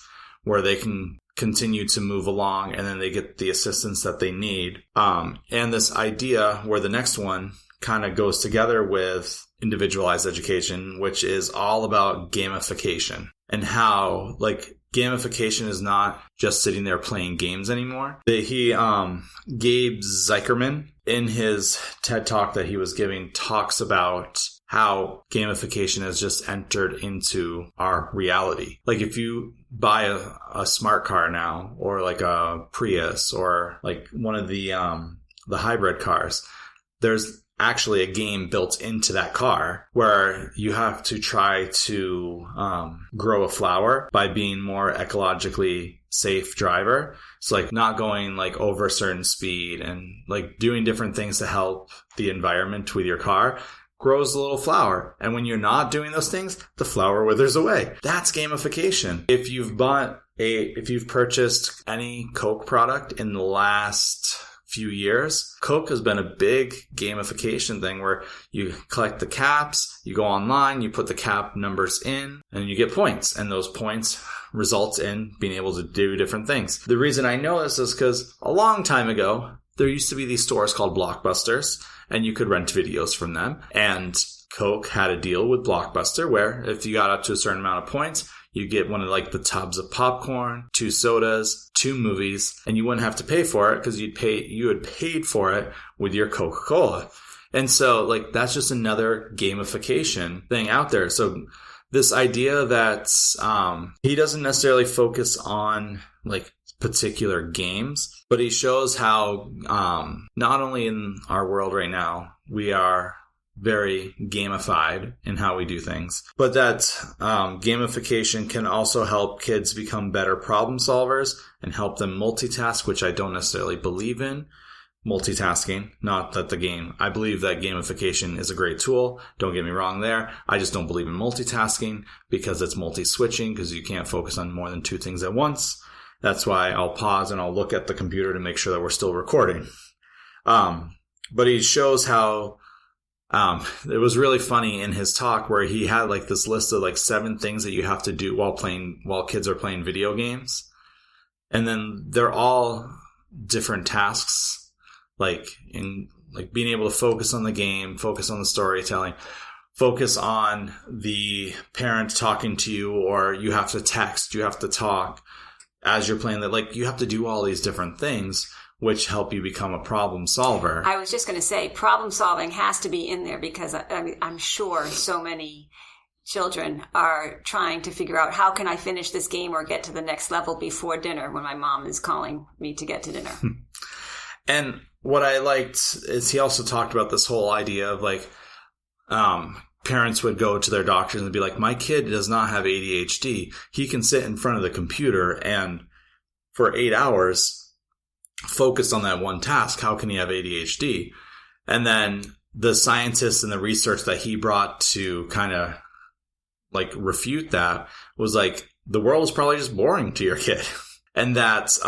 where they can continue to move along and then they get the assistance that they need. And this idea where the next one kind of goes together with individualized education, which is all about gamification and how, like, gamification is not just sitting there playing games anymore. Gabe Zeikerman, in his TED Talk that he was giving, talks about how gamification has just entered into our reality. Like, if you buy a smart car now, or like a Prius, or like one of the hybrid cars, there's actually a game built into that car where you have to try to grow a flower by being more ecologically safe driver. It's like not going like over a certain speed and like doing different things to help the environment with your car. Grows a little flower. And when you're not doing those things, the flower withers away. That's gamification. If you've purchased any Coke product in the last few years, Coke has been a big gamification thing where you collect the caps, you go online, you put the cap numbers in, and you get points. And those points result in being able to do different things. The reason I know this is because a long time ago, there used to be these stores called Blockbusters, and you could rent videos from them. And Coke had a deal with Blockbuster where if you got up to a certain amount of points, you get one of like the tubs of popcorn, 2 sodas, 2 movies, and you wouldn't have to pay for it because you had paid for it with your Coca-Cola. And so like that's just another gamification thing out there. So this idea that he doesn't necessarily focus on like particular games, but he shows how not only in our world right now we are very gamified in how we do things, but that gamification can also help kids become better problem solvers and help them multitask, which I don't necessarily believe in. Multitasking, not that the game. I believe that gamification is a great tool. Don't get me wrong there. I just don't believe in multitasking because it's multi-switching because you can't focus on more than 2 things at once. That's why I'll pause and I'll look at the computer to make sure that we're still recording. But he shows how it was really funny in his talk where he had like this list of like 7 things that you have to do while kids are playing video games. And then they're all different tasks, like being able to focus on the game, focus on the storytelling, focus on the parent talking to you, or you have to text, you have to talk as you're playing that. Like you have to do all these different things which help you become a problem solver. I was just going to say problem solving has to be in there because I'm sure so many children are trying to figure out how can I finish this game or get to the next level before dinner when my mom is calling me to get to dinner. And what I liked is he also talked about this whole idea of like, parents would go to their doctors and be like, my kid does not have ADHD. He can sit in front of the computer and for 8 hours focus on that one task. How can he have ADHD? And then the scientists and the research that he brought to kind of like refute that was like, the world is probably just boring to your kid. And that's,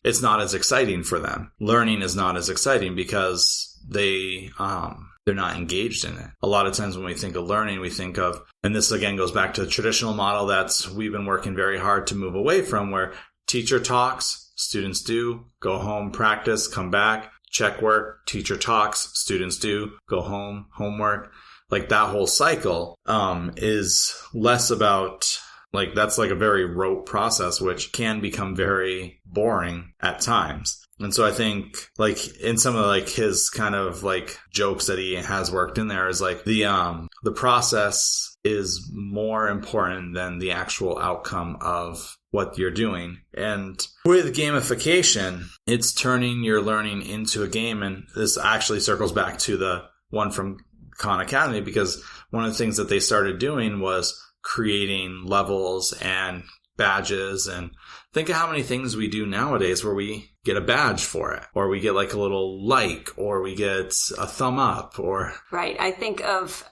it's not as exciting for them. Learning is not as exciting because they're not engaged in it. A lot of times when we think of learning, we think of, and this again goes back to the traditional model that's we've been working very hard to move away from, where teacher talks, students do, go home, practice, come back, check work, teacher talks, students do, go home, homework. Like that whole cycle is less about, like, that's like a very rote process, which can become very boring at times. And so I think like in some of like his kind of like jokes that he has worked in there is like the process is more important than the actual outcome of what you're doing. And with gamification, it's turning your learning into a game. And this actually circles back to the one from Khan Academy, because one of the things that they started doing was creating levels and badges. And think of how many things we do nowadays where we get a badge for it, or we get like a little like, or we get a thumb up, or... Right. I think of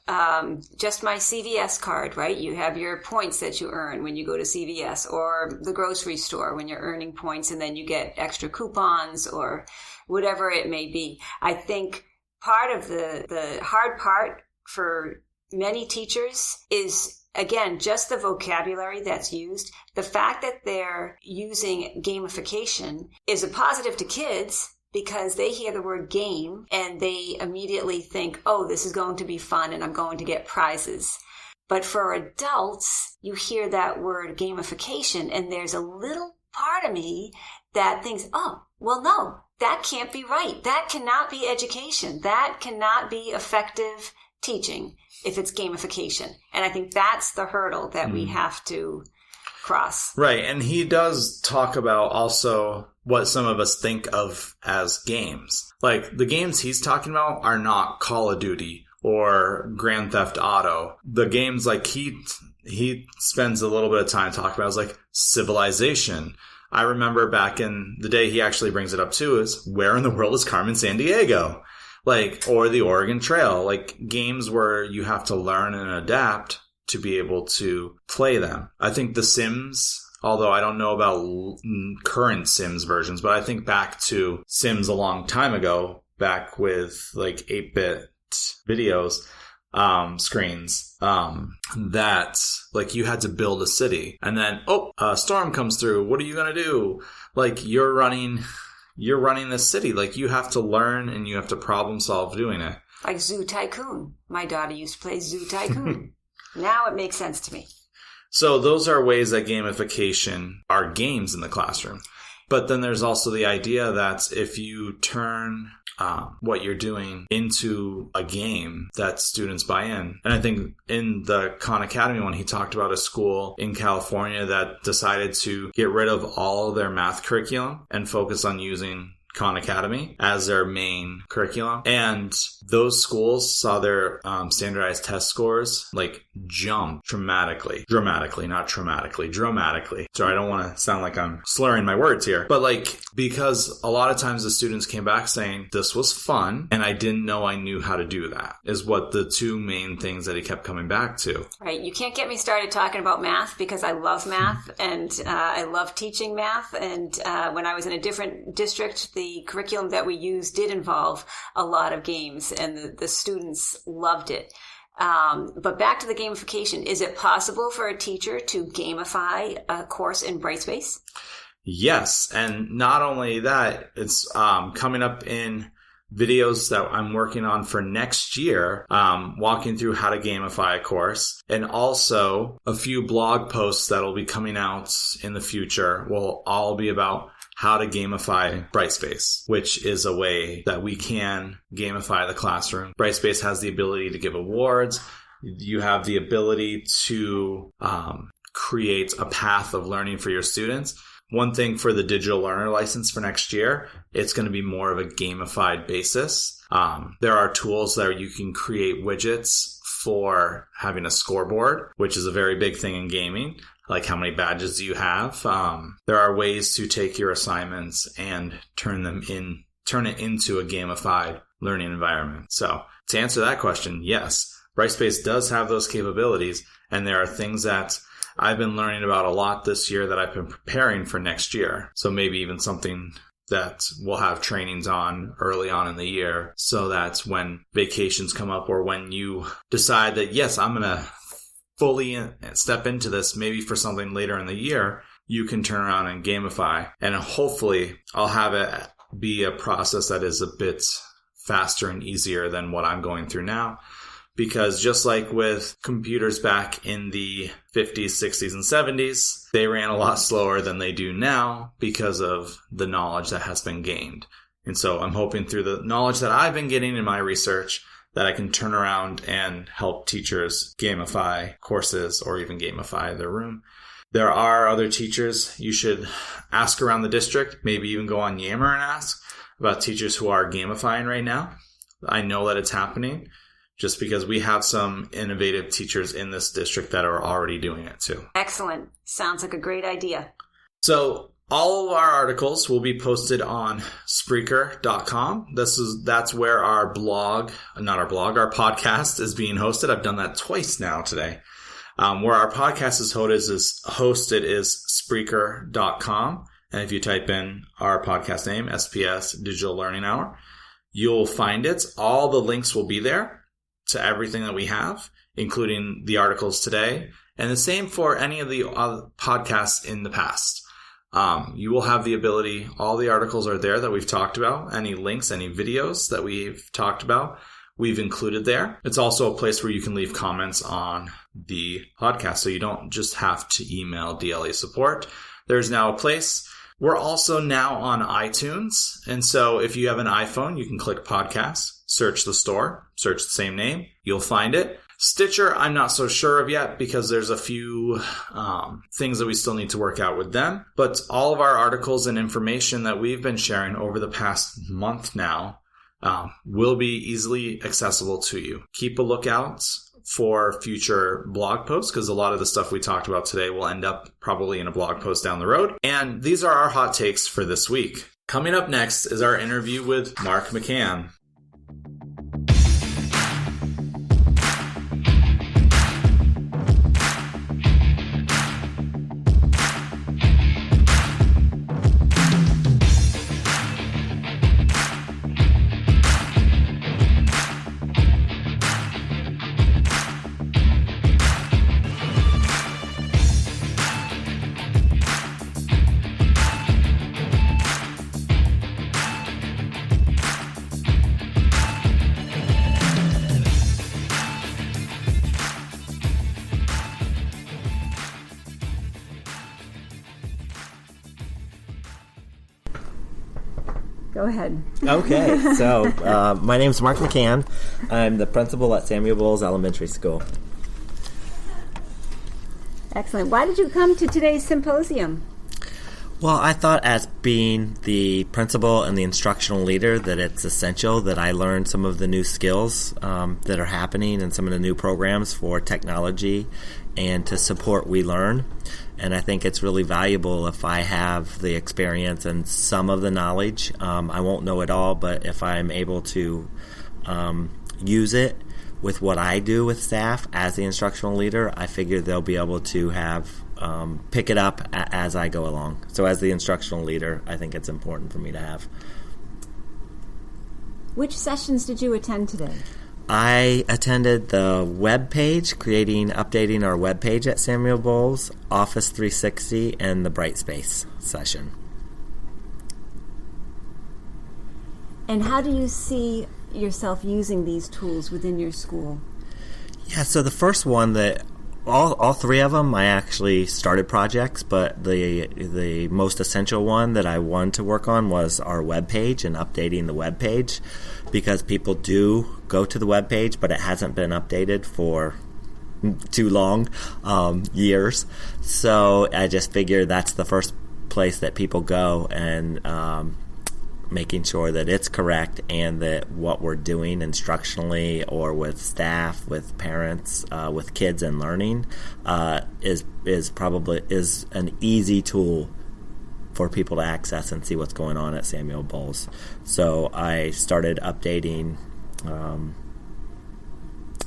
just my CVS card, right? You have your points that you earn when you go to CVS, or the grocery store when you're earning points and then you get extra coupons or whatever it may be. I think part of the hard part for many teachers is, again, just the vocabulary that's used. The fact that they're using gamification is a positive to kids because they hear the word game and they immediately think, oh, this is going to be fun and I'm going to get prizes. But for adults, you hear that word gamification and there's a little part of me that thinks, oh, well, no, that can't be right. That cannot be education. That cannot be effective teaching if it's gamification. And I think that's the hurdle that we have to cross. Right. And he does talk about also what some of us think of as games. Like the games he's talking about are not Call of Duty or Grand Theft Auto. The games like he spends a little bit of time talking about is like Civilization. I remember back in the day, he actually brings it up too, is where in the world is Carmen Sandiego? Like, or the Oregon Trail, like games where you have to learn and adapt to be able to play them. I think The Sims, although I don't know about current Sims versions, but I think back to Sims a long time ago, back with like 8-bit videos, screens, that like you had to build a city and then, a storm comes through. What are you going to do? Like you're running this city. Like you have to learn and you have to problem solve doing it. Like Zoo Tycoon. My daughter used to play Zoo Tycoon. Now it makes sense to me. So those are ways that gamification are games in the classroom. But then there's also the idea that if you turn what you're doing into a game that students buy in. And I think in the Khan Academy one, he talked about a school in California that decided to get rid of all of their math curriculum and focus on using Khan Academy as their main curriculum. And those schools saw their standardized test scores like jump dramatically. Sorry, I don't want to sound like I'm slurring my words here. But like, because a lot of times the students came back saying, this was fun and I didn't know I knew how to do that, is what the two main things that he kept coming back to. Right. You can't get me started talking about math because I love math and I love teaching math. And when I was in a different district, the curriculum that we used did involve a lot of games and the students loved it. But back to the gamification, is it possible for a teacher to gamify a course in Brightspace? Yes. And not only that, it's coming up in videos that I'm working on for next year, walking through how to gamify a course, and also a few blog posts that will be coming out in the future will all be about how to gamify Brightspace, which is a way that we can gamify the classroom. Brightspace has the ability to give awards. You have the ability to create a path of learning for your students. One thing for the digital learner license for next year, it's going to be more of a gamified basis. There are tools that you can create widgets for having a scoreboard, which is a very big thing in gaming. Like how many badges do you have? There are ways to take your assignments and turn it into a gamified learning environment. So to answer that question, yes, Brightspace does have those capabilities, and there are things that I've been learning about a lot this year that I've been preparing for next year. So maybe even something that we'll have trainings on early on in the year, so that when vacations come up or when you decide that, yes, I'm going to fully step into this, maybe for something later in the year, you can turn around and gamify. And hopefully I'll have it be a process that is a bit faster and easier than what I'm going through now. Because just like with computers back in the 50s, 60s, and 70s, they ran a lot slower than they do now because of the knowledge that has been gained. And so I'm hoping through the knowledge that I've been getting in my research that I can turn around and help teachers gamify courses or even gamify their room. There are other teachers you should ask around the district, maybe even go on Yammer and ask about teachers who are gamifying right now. I know that it's happening just because we have some innovative teachers in this district that are already doing it too. Excellent. Sounds like a great idea. So all of our articles will be posted on Spreaker.com. That's where our podcast is being hosted. I've done that twice now today. Where our podcast is hosted is Spreaker.com. And if you type in our podcast name, SPS Digital Learning Hour, you'll find it. All the links will be there to everything that we have, including the articles today. And the same for any of the other podcasts in the past. You will have the ability, all the articles are there that we've talked about. Any links, any videos that we've talked about, we've included there. It's also a place where you can leave comments on the podcast, so you don't just have to email DLA support. There's now a place. We're also now on iTunes. And so if you have an iPhone, you can click podcast, search the store, search the same name. You'll find it. Stitcher, I'm not so sure of yet because there's a few things that we still need to work out with them. But all of our articles and information that we've been sharing over the past month now will be easily accessible to you. Keep a lookout for future blog posts because a lot of the stuff we talked about today will end up probably in a blog post down the road. And these are our hot takes for this week. Coming up next is our interview with Mark McCann. Go ahead. Okay, so my name's Mark McCann. I'm the principal at Samuel Bowles Elementary School. Excellent. Why did you come to today's symposium? Well, I thought as being the principal and the instructional leader that it's essential that I learn some of the new skills that are happening and some of the new programs for technology and to support We Learn. And I think it's really valuable if I have the experience and some of the knowledge. I won't know it all, but if I'm able to use it with what I do with staff as the instructional leader, I figure they'll be able to have pick it up as I go along. So as the instructional leader, I think it's important for me to have. Which sessions did you attend today? I attended the web page, updating our web page at Samuel Bowles, Office 360, and the Brightspace session. And how do you see yourself using these tools within your school? Yeah, so the first one that All three of them, I actually started projects, but the most essential one that I wanted to work on was our webpage and updating the webpage, because people do go to the webpage, but it hasn't been updated for too long, years. So I just figured that's the first place that people go, and making sure that it's correct and that what we're doing instructionally or with staff, with parents, with kids and learning is an easy tool for people to access and see what's going on at Samuel Bowles. So I started updating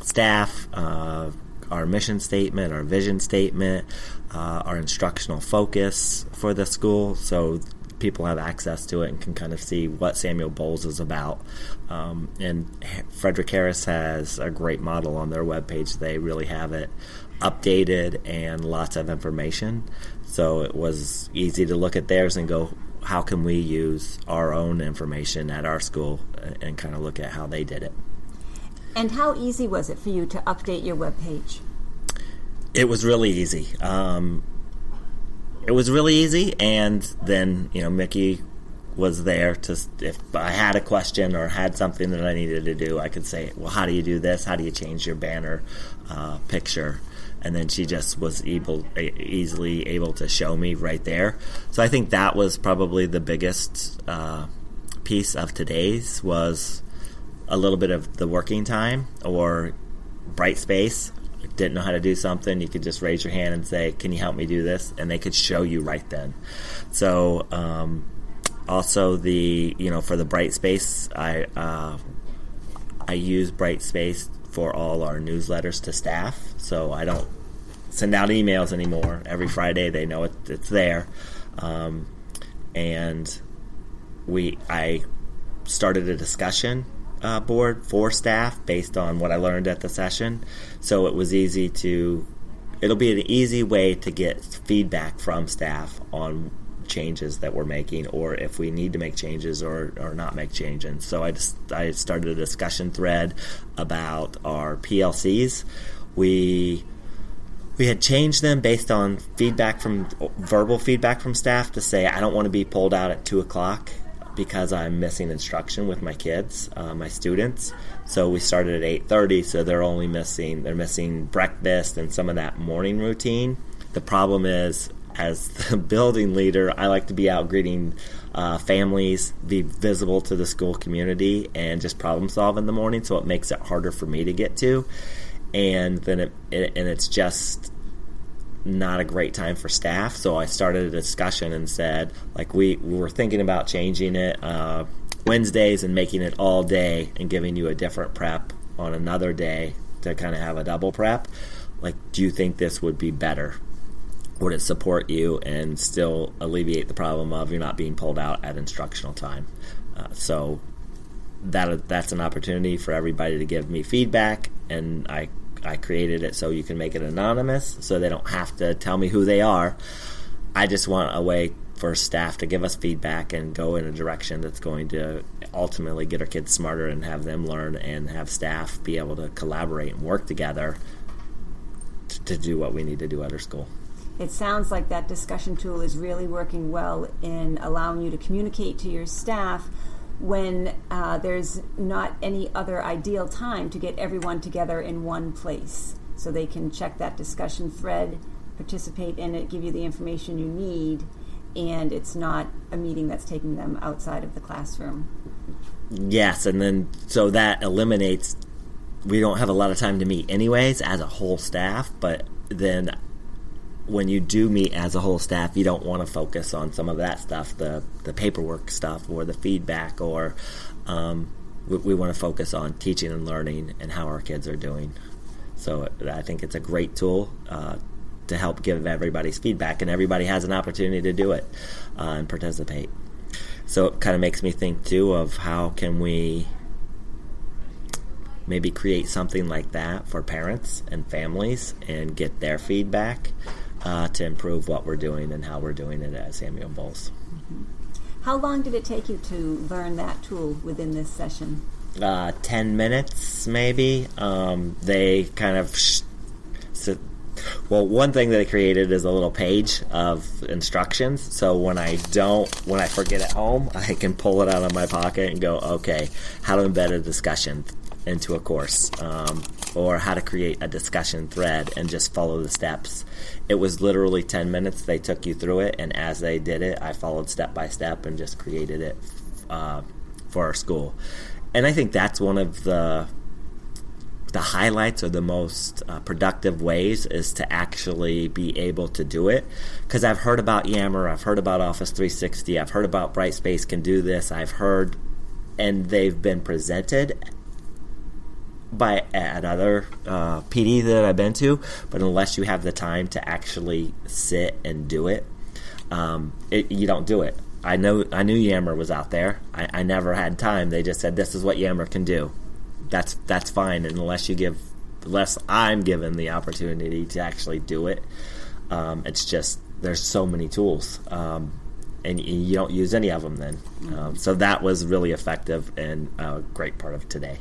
staff, our mission statement, our vision statement, our instructional focus for the school, so people have access to it and can kind of see what Samuel Bowles is about. And Frederick Harris has a great model on their webpage. They really have it updated and lots of information. So it was easy to look at theirs and go, how can we use our own information at our school, and kind of look at how they did it. And how easy was it for you to update your webpage? It was really easy. It was really easy, and then, Mickey was there to, if I had a question or had something that I needed to do, I could say, well, how do you do this? How do you change your banner picture? And then she just was easily able to show me right there. So I think that was probably the biggest piece of today's, was a little bit of the working time, or Brightspace. Didn't know how to do something, you could just raise your hand and say, can you help me do this? And they could show you right then. So also for the Brightspace, I use Brightspace for all our newsletters to staff, so I don't send out emails anymore. Every Friday they know it's there. And I started a discussion board for staff based on what I learned at the session. So it'll be an easy way to get feedback from staff on changes that we're making, or if we need to make changes or not make changes. So I started a discussion thread about our PLCs. We had changed them based on verbal feedback from staff to say, I don't want to be pulled out at 2:00 because I'm missing instruction with my kids, my students. So we started at 8:30, so they're missing breakfast and some of that morning routine. The problem is, as the building leader, I like to be out greeting families, be visible to the school community, and just problem solve in the morning, so it makes it harder for me to get to. And then it's just not a great time for staff. So I started a discussion and said, we were thinking about changing it Wednesdays and making it all day and giving you a different prep on another day to kind of have a double prep. Do you think this would be better? Would it support you and still alleviate the problem of you're not being pulled out at instructional time? So that's an opportunity for everybody to give me feedback, and I created it so you can make it anonymous, so they don't have to tell me who they are. I just want a way for staff to give us feedback and go in a direction that's going to ultimately get our kids smarter and have them learn, and have staff be able to collaborate and work together to do what we need to do at our school. It sounds like that discussion tool is really working well in allowing you to communicate to your staff when there's not any other ideal time to get everyone together in one place, so they can check that discussion thread, participate in it, give you the information you need, and it's not a meeting that's taking them outside of the classroom. Yes, and then so that eliminates, we don't have a lot of time to meet anyways as a whole staff, but then when you do meet as a whole staff, you don't want to focus on some of that stuff, the paperwork stuff or the feedback, or we want to focus on teaching and learning and how our kids are doing. So I think it's a great tool to help give everybody's feedback, and everybody has an opportunity to do it and participate. So it kind of makes me think too of how can we maybe create something like that for parents and families and get their feedback to improve what we're doing and how we're doing it at Samuel Bowles. Mm-hmm. How long did it take you to learn that tool within this session? 10 minutes maybe. They kind of Well, one thing that I created is a little page of instructions. So when I forget at home, I can pull it out of my pocket and go, okay, how to embed a discussion into a course, or how to create a discussion thread and just follow the steps. It was literally 10 minutes. They took you through it, and as they did it, I followed step by step and just created it for our school. And I think that's one of the highlights or the most productive ways is to actually be able to do it. Because I've heard about Yammer, I've heard about Office 360, I've heard about Brightspace can do this, I've heard, and they've been presented at other PD that I've been to, but unless you have the time to actually sit and do it, you don't do it. I knew Yammer was out there. I never had time. They just said, this is what Yammer can do. That's fine, and unless I'm given the opportunity to actually do it, it's just there's so many tools, and you don't use any of them then. So that was really effective and a great part of today.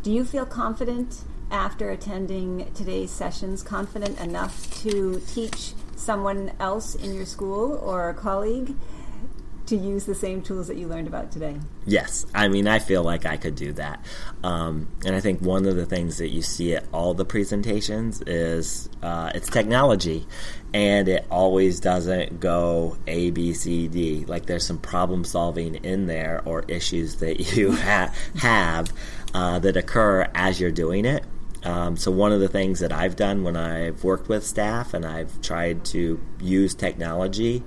Do you feel confident after attending today's sessions, confident enough to teach someone else in your school or a colleague to use the same tools that you learned about today? Yes. I mean, I feel like I could do that. And I think one of the things that you see at all the presentations is it's technology, and it always doesn't go A, B, C, D. Like there's some problem solving in there or issues that you have that occur as you're doing it. So one of the things that I've done when I've worked with staff and I've tried to use technology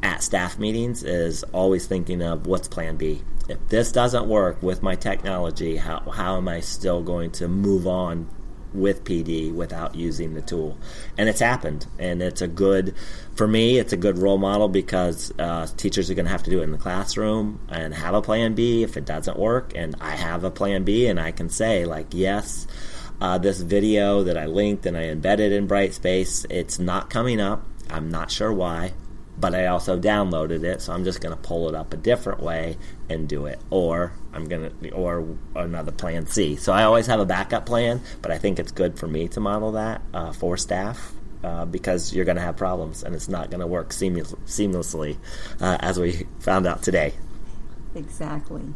at staff meetings is always thinking of what's plan B. If this doesn't work with my technology, how am I still going to move on with PD without using the tool? And it's happened, and for me, it's a good role model because teachers are going to have to do it in the classroom and have a plan B if it doesn't work, and I have a plan B, and I can say, like, yes, this video that I linked and I embedded in Brightspace, it's not coming up. I'm not sure why, but I also downloaded it, so I'm just going to pull it up a different way and do it, or another plan C. So I always have a backup plan, but I think it's good for me to model that for staff because you're going to have problems, and it's not going to work seamlessly, as we found out today. Exactly.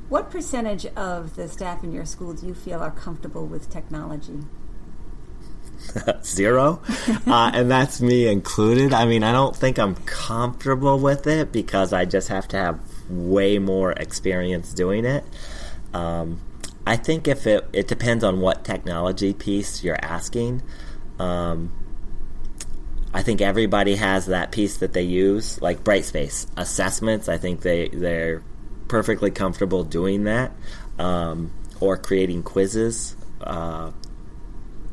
What percentage of the staff in your school do you feel are comfortable with technology? 0, and that's me included. I mean, I don't think I'm comfortable with it because I just have to have way more experience doing it. I think if it depends on what technology piece you're asking. I think everybody has that piece that they use, like Brightspace assessments. I think they're perfectly comfortable doing that, or creating quizzes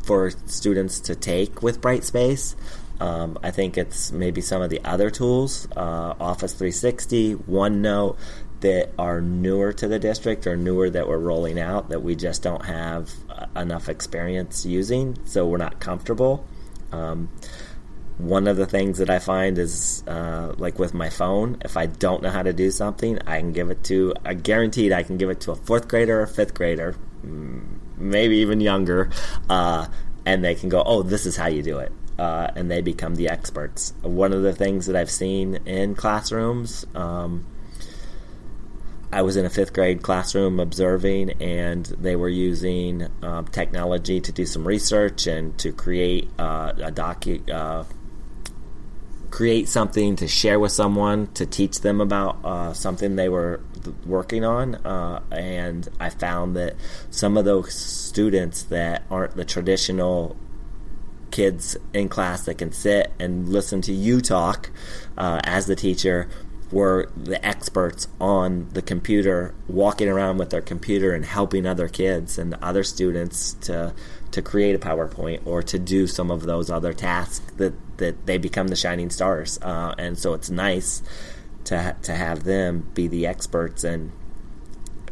for students to take with Brightspace. I think it's maybe some of the other tools, Office 360, OneNote, that are newer to the district or newer that we're rolling out that we just don't have enough experience using, so we're not comfortable. One of the things that I find is, like with my phone, if I don't know how to do something, I can give it to a 4th grader or 5th grader, maybe even younger, and they can go, oh, this is how you do it, and they become the experts. One of the things that I've seen in classrooms, I was in a 5th grade classroom observing, and they were using technology to do some research and to create create something to share with someone to teach them about something they were working on, and I found that some of those students that aren't the traditional kids in class that can sit and listen to you talk as the teacher were the experts on the computer, walking around with their computer and helping other kids and other students to create a PowerPoint or to do some of those other tasks that they become the shining stars. And so it's nice to have them be the experts, and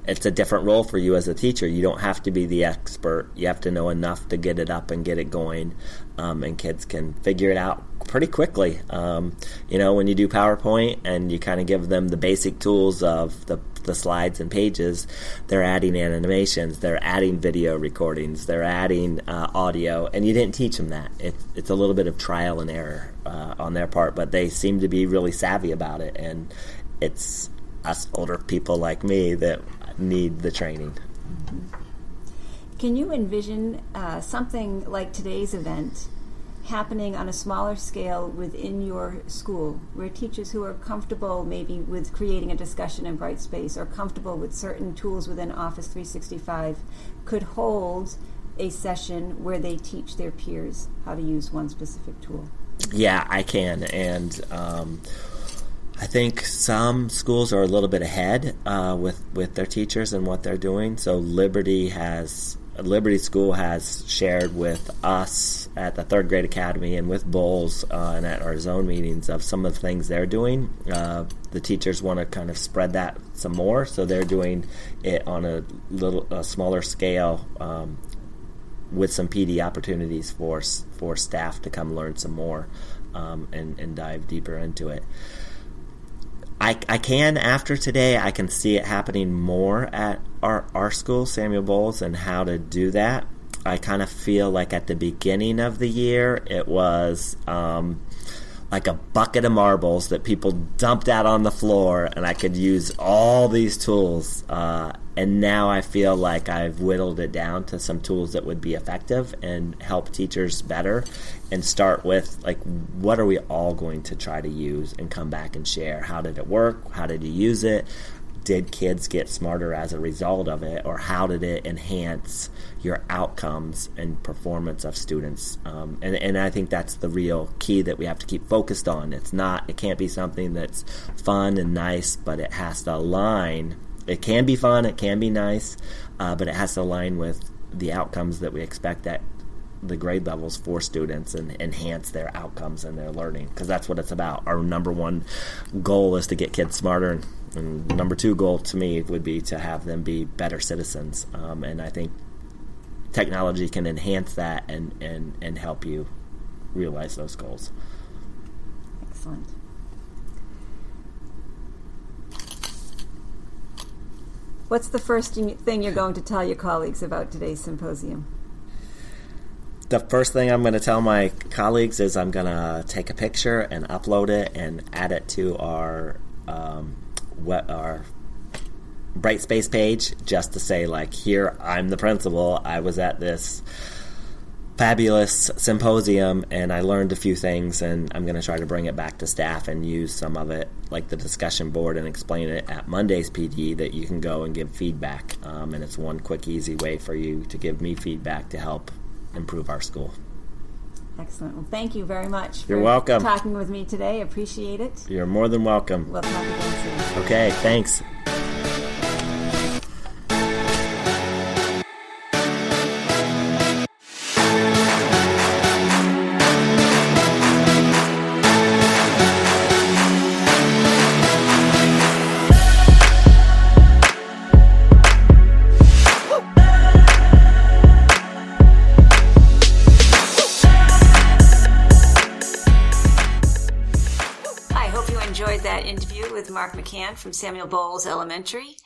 it's a different role for you as a teacher. You don't have to be the expert. You have to know enough to get it up and get it going, and kids can figure it out pretty quickly. When you do PowerPoint and you kind of give them the basic tools of the the slides and pages, they're adding animations, they're adding video recordings, they're adding audio, and you didn't teach them that. It's a little bit of trial and error on their part, but they seem to be really savvy about it, and it's us older people like me that need the training. Can you envision something like today's event happening on a smaller scale within your school, where teachers who are comfortable maybe with creating a discussion in Brightspace or comfortable with certain tools within Office 365 could hold a session where they teach their peers how to use one specific tool? Yeah, I can, and I think some schools are a little bit ahead with their teachers and what they're doing. So Liberty School has shared with us at the third grade academy and with Bowles and at our zone meetings of some of the things they're doing. The teachers want to kind of spread that some more, so they're doing it on a smaller scale with some PD opportunities for staff to come learn some more and dive deeper into it. I can, after today, I can see it happening more at our school, Samuel Bowles, and how to do that. I kind of feel like at the beginning of the year, it was like a bucket of marbles that people dumped out on the floor, and I could use all these tools. And now I feel like I've whittled it down to some tools that would be effective and help teachers better, and start with, like, what are we all going to try to use and come back and share? How did it work? How did you use it? Did kids get smarter as a result of it, or how did it enhance your outcomes and performance of students? And I think that's the real key that we have to keep focused on. It can't be something that's fun and nice, but it has to align. It can be fun, it can be nice, but it has to align with the outcomes that we expect at the grade levels for students and enhance their outcomes and their learning, because that's what it's about. Our number one goal is to get kids smarter, and number two goal to me would be to have them be better citizens. And I think technology can enhance that and help you realize those goals. Excellent. What's the first thing you're going to tell your colleagues about today's symposium? The first thing I'm going to tell my colleagues is I'm going to take a picture and upload it and add it to our Brightspace page, just to say, like, here, I'm the principal. I was at this fabulous symposium and I learned a few things, and I'm going to try to bring it back to staff and use some of it, like the discussion board, and explain it at Monday's PD, that you can go and give feedback. And it's one quick, easy way for you to give me feedback to help improve our school. Excellent. Well, thank you very much for You're welcome. talking with me today. Appreciate it. You're more than welcome. We'll talk again soon. Okay, thanks. Mark McCann from Samuel Bowles Elementary.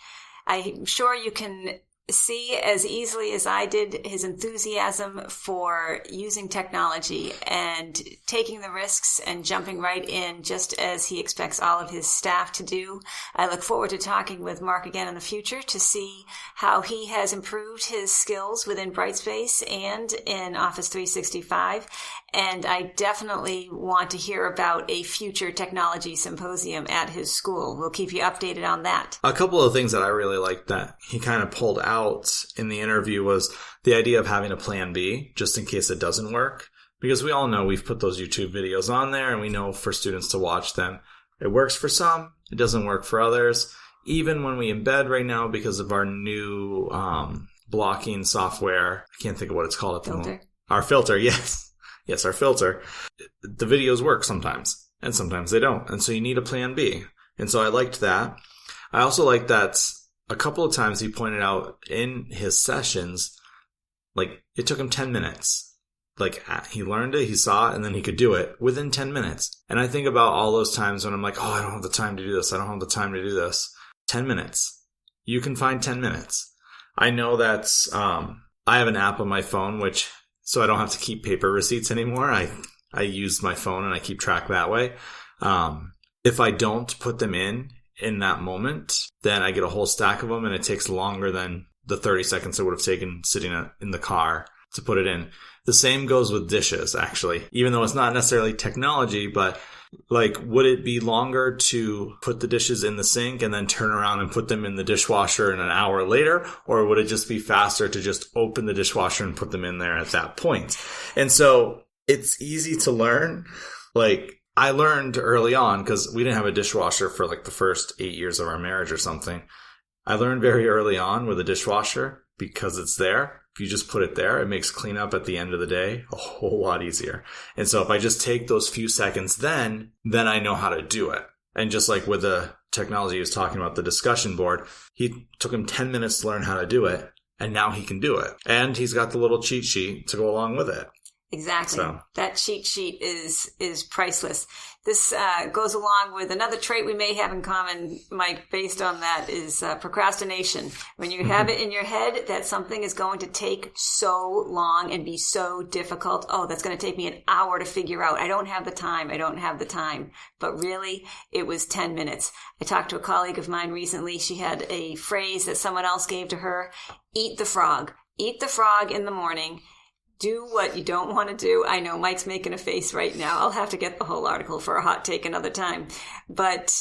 I'm sure you can see as easily as I did his enthusiasm for using technology and taking the risks and jumping right in, just as he expects all of his staff to do. I look forward to talking with Mark again in the future to see how he has improved his skills within Brightspace and in Office 365. And I definitely want to hear about a future technology symposium at his school. We'll keep you updated on that. A couple of things that I really liked that he kind of pulled out in the interview was the idea of having a plan B, just in case it doesn't work. Because we all know we've put those YouTube videos on there, and we know for students to watch them. It works for some, it doesn't work for others. Even when we embed right now, because of our new blocking software, I can't think of what it's called at the moment. Our filter, yes. Yes, our filter. The videos work sometimes, and sometimes they don't. And so you need a plan B. And so I liked that. I also liked that a couple of times he pointed out in his sessions, like, it took him 10 minutes. Like, he learned it, he saw it, and then he could do it within 10 minutes. And I think about all those times when I'm like, oh, I don't have the time to do this. I don't have the time to do this. 10 minutes. you can find 10 minutes. I know that's, I have an app on my phone, so I don't have to keep paper receipts anymore. I use my phone and I keep track that way. If I don't put them in that moment, then I get a whole stack of them and it takes longer than the 30 seconds it would have taken sitting in the car to put it in. The same goes with dishes, actually, even though it's not necessarily technology, but like, would it be longer to put the dishes in the sink and then turn around and put them in the dishwasher an hour later? Or would it just be faster to just open the dishwasher and put them in there at that point? And so it's easy to learn. Like, I learned early on, because we didn't have a dishwasher for like the first 8 years of our marriage or something. I learned very early on with a dishwasher, because it's there. If you just put it there, it makes cleanup at the end of the day a whole lot easier. And so if I just take those few seconds then I know how to do it. And just like with the technology he was talking about, the discussion board, he took him 10 minutes to learn how to do it, and now he can do it. And he's got the little cheat sheet to go along with it. Exactly. So. That cheat sheet is priceless. This goes along with another trait we may have in common, Mike, based on that, is procrastination. When you have it in your head that something is going to take so long and be so difficult, that's going to take me an hour to figure out. I don't have the time. But really, it was 10 minutes. I talked to a colleague of mine recently. She had a phrase that someone else gave to her: eat the frog. Eat the frog in the morning. Do what you don't want to do. I know Mike's making a face right now. I'll have to get the whole article for a hot take another time. But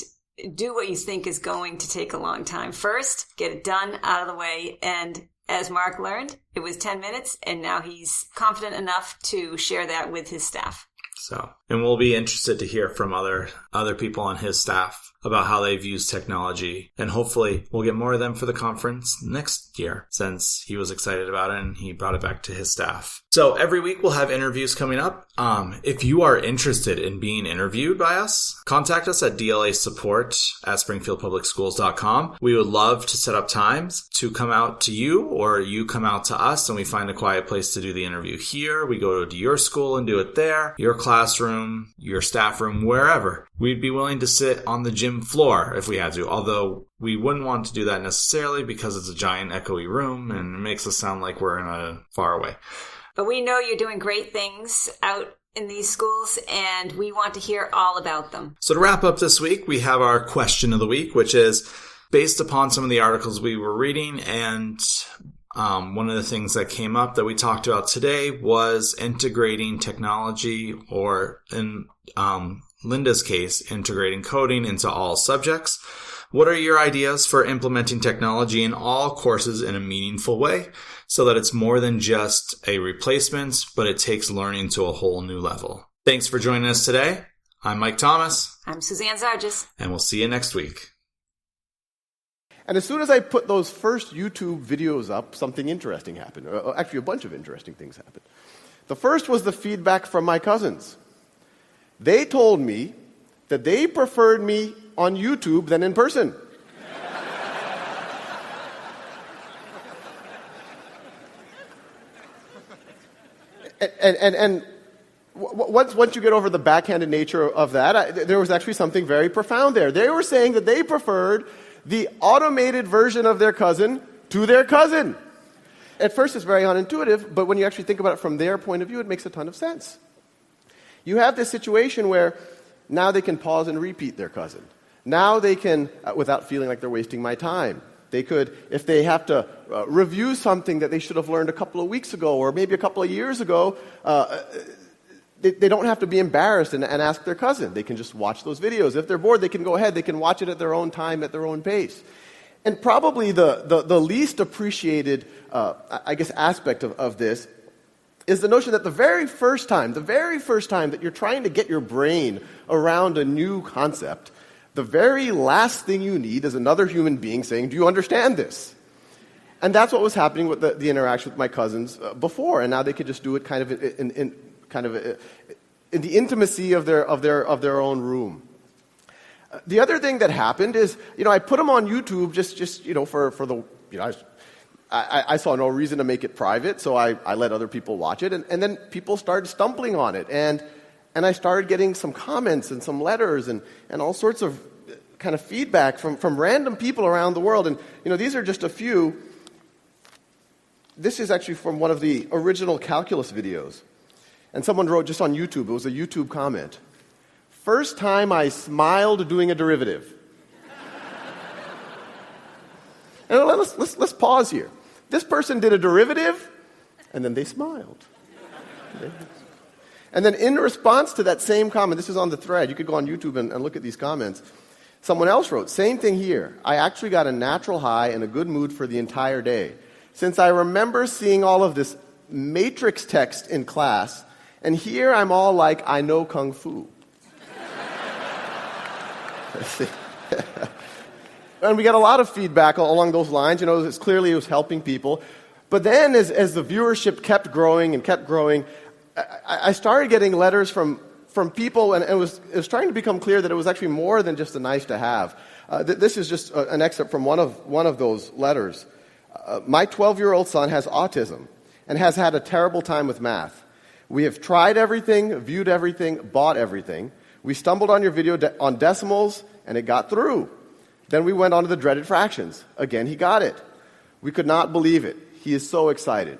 do what you think is going to take a long time. First, get it done, out of the way. And as Mark learned, it was 10 minutes, and now he's confident enough to share that with his staff. So, and we'll be interested to hear from other people on his staff about how they've used technology. And hopefully we'll get more of them for the conference next year, since he was excited about it and he brought it back to his staff. So every week we'll have interviews coming up. If you are interested in being interviewed by us, contact us at dlasupport@springfieldpublicschools.com. We would love to set up times to come out to you, or you come out to us, and we find a quiet place to do the interview here. We go to your school and do it there, your classroom, your staff room, wherever. We'd be willing to sit on the gym floor if we had to, although we wouldn't want to do that necessarily because it's a giant echoey room and it makes us sound like we're in a far away. But we know you're doing great things out in these schools, and we want to hear all about them. So to wrap up this week, we have our question of the week, which is based upon some of the articles we were reading, and one of the things that came up that we talked about today was integrating technology, or in Linda's case, integrating coding into all subjects. What are your ideas for implementing technology in all courses in a meaningful way, so that it's more than just a replacement, but it takes learning to a whole new level? Thanks for joining us today. I'm Mike Thomas. I'm Suzanne Zargis. And we'll see you next week. And as soon as I put those first YouTube videos up, something interesting happened. Actually, a bunch of interesting things happened. The first was the feedback from my cousins. They told me that they preferred me on YouTube than in person. And once you get over the backhanded nature of that, there was actually something very profound there. They were saying that they preferred the automated version of their cousin to their cousin. At first, it's very unintuitive, but when you actually think about it from their point of view, it makes a ton of sense. You have this situation where now they can pause and repeat their cousin. Now they can, without feeling like they're wasting my time. They could, if they have to review something that they should have learned a couple of weeks ago or maybe a couple of years ago, they don't have to be embarrassed and ask their cousin. They can just watch those videos. If they're bored, they can go ahead. They can watch it at their own time, at their own pace. And probably the least appreciated, aspect of this is the notion that the very first time that you're trying to get your brain around a new concept, the very last thing you need is another human being saying, "Do you understand this?" And that's what was happening with the interaction with my cousins before, and now they could just do it kind of in the intimacy of their own room. The other thing that happened is, I put them on YouTube just for the, I saw no reason to make it private, so I let other people watch it, and then people started stumbling on it, and I started getting some comments and some letters and all sorts of kind of feedback from random people around the world. And, these are just a few. This is actually from one of the original calculus videos. And someone wrote just on YouTube, it was a YouTube comment. First time I smiled doing a derivative. And let's pause here. This person did a derivative, and then they smiled. And then in response to that same comment, this is on the thread, you could go on YouTube and look at these comments. Someone else wrote, same thing here. I actually got a natural high and a good mood for the entire day. Since I remember seeing all of this matrix text in class, and here I'm all like, I know Kung Fu. And we got a lot of feedback along those lines. It's clearly it was helping people. But then as the viewership kept growing, I started getting letters from people, and it was starting to become clear that it was actually more than just a nice to have. This is just an excerpt from one of those letters. My 12-year-old son has autism and has had a terrible time with math. We have tried everything, viewed everything, bought everything. We stumbled on your video on decimals, and it got through. Then we went on to the dreaded fractions. Again, he got it. We could not believe it. He is so excited.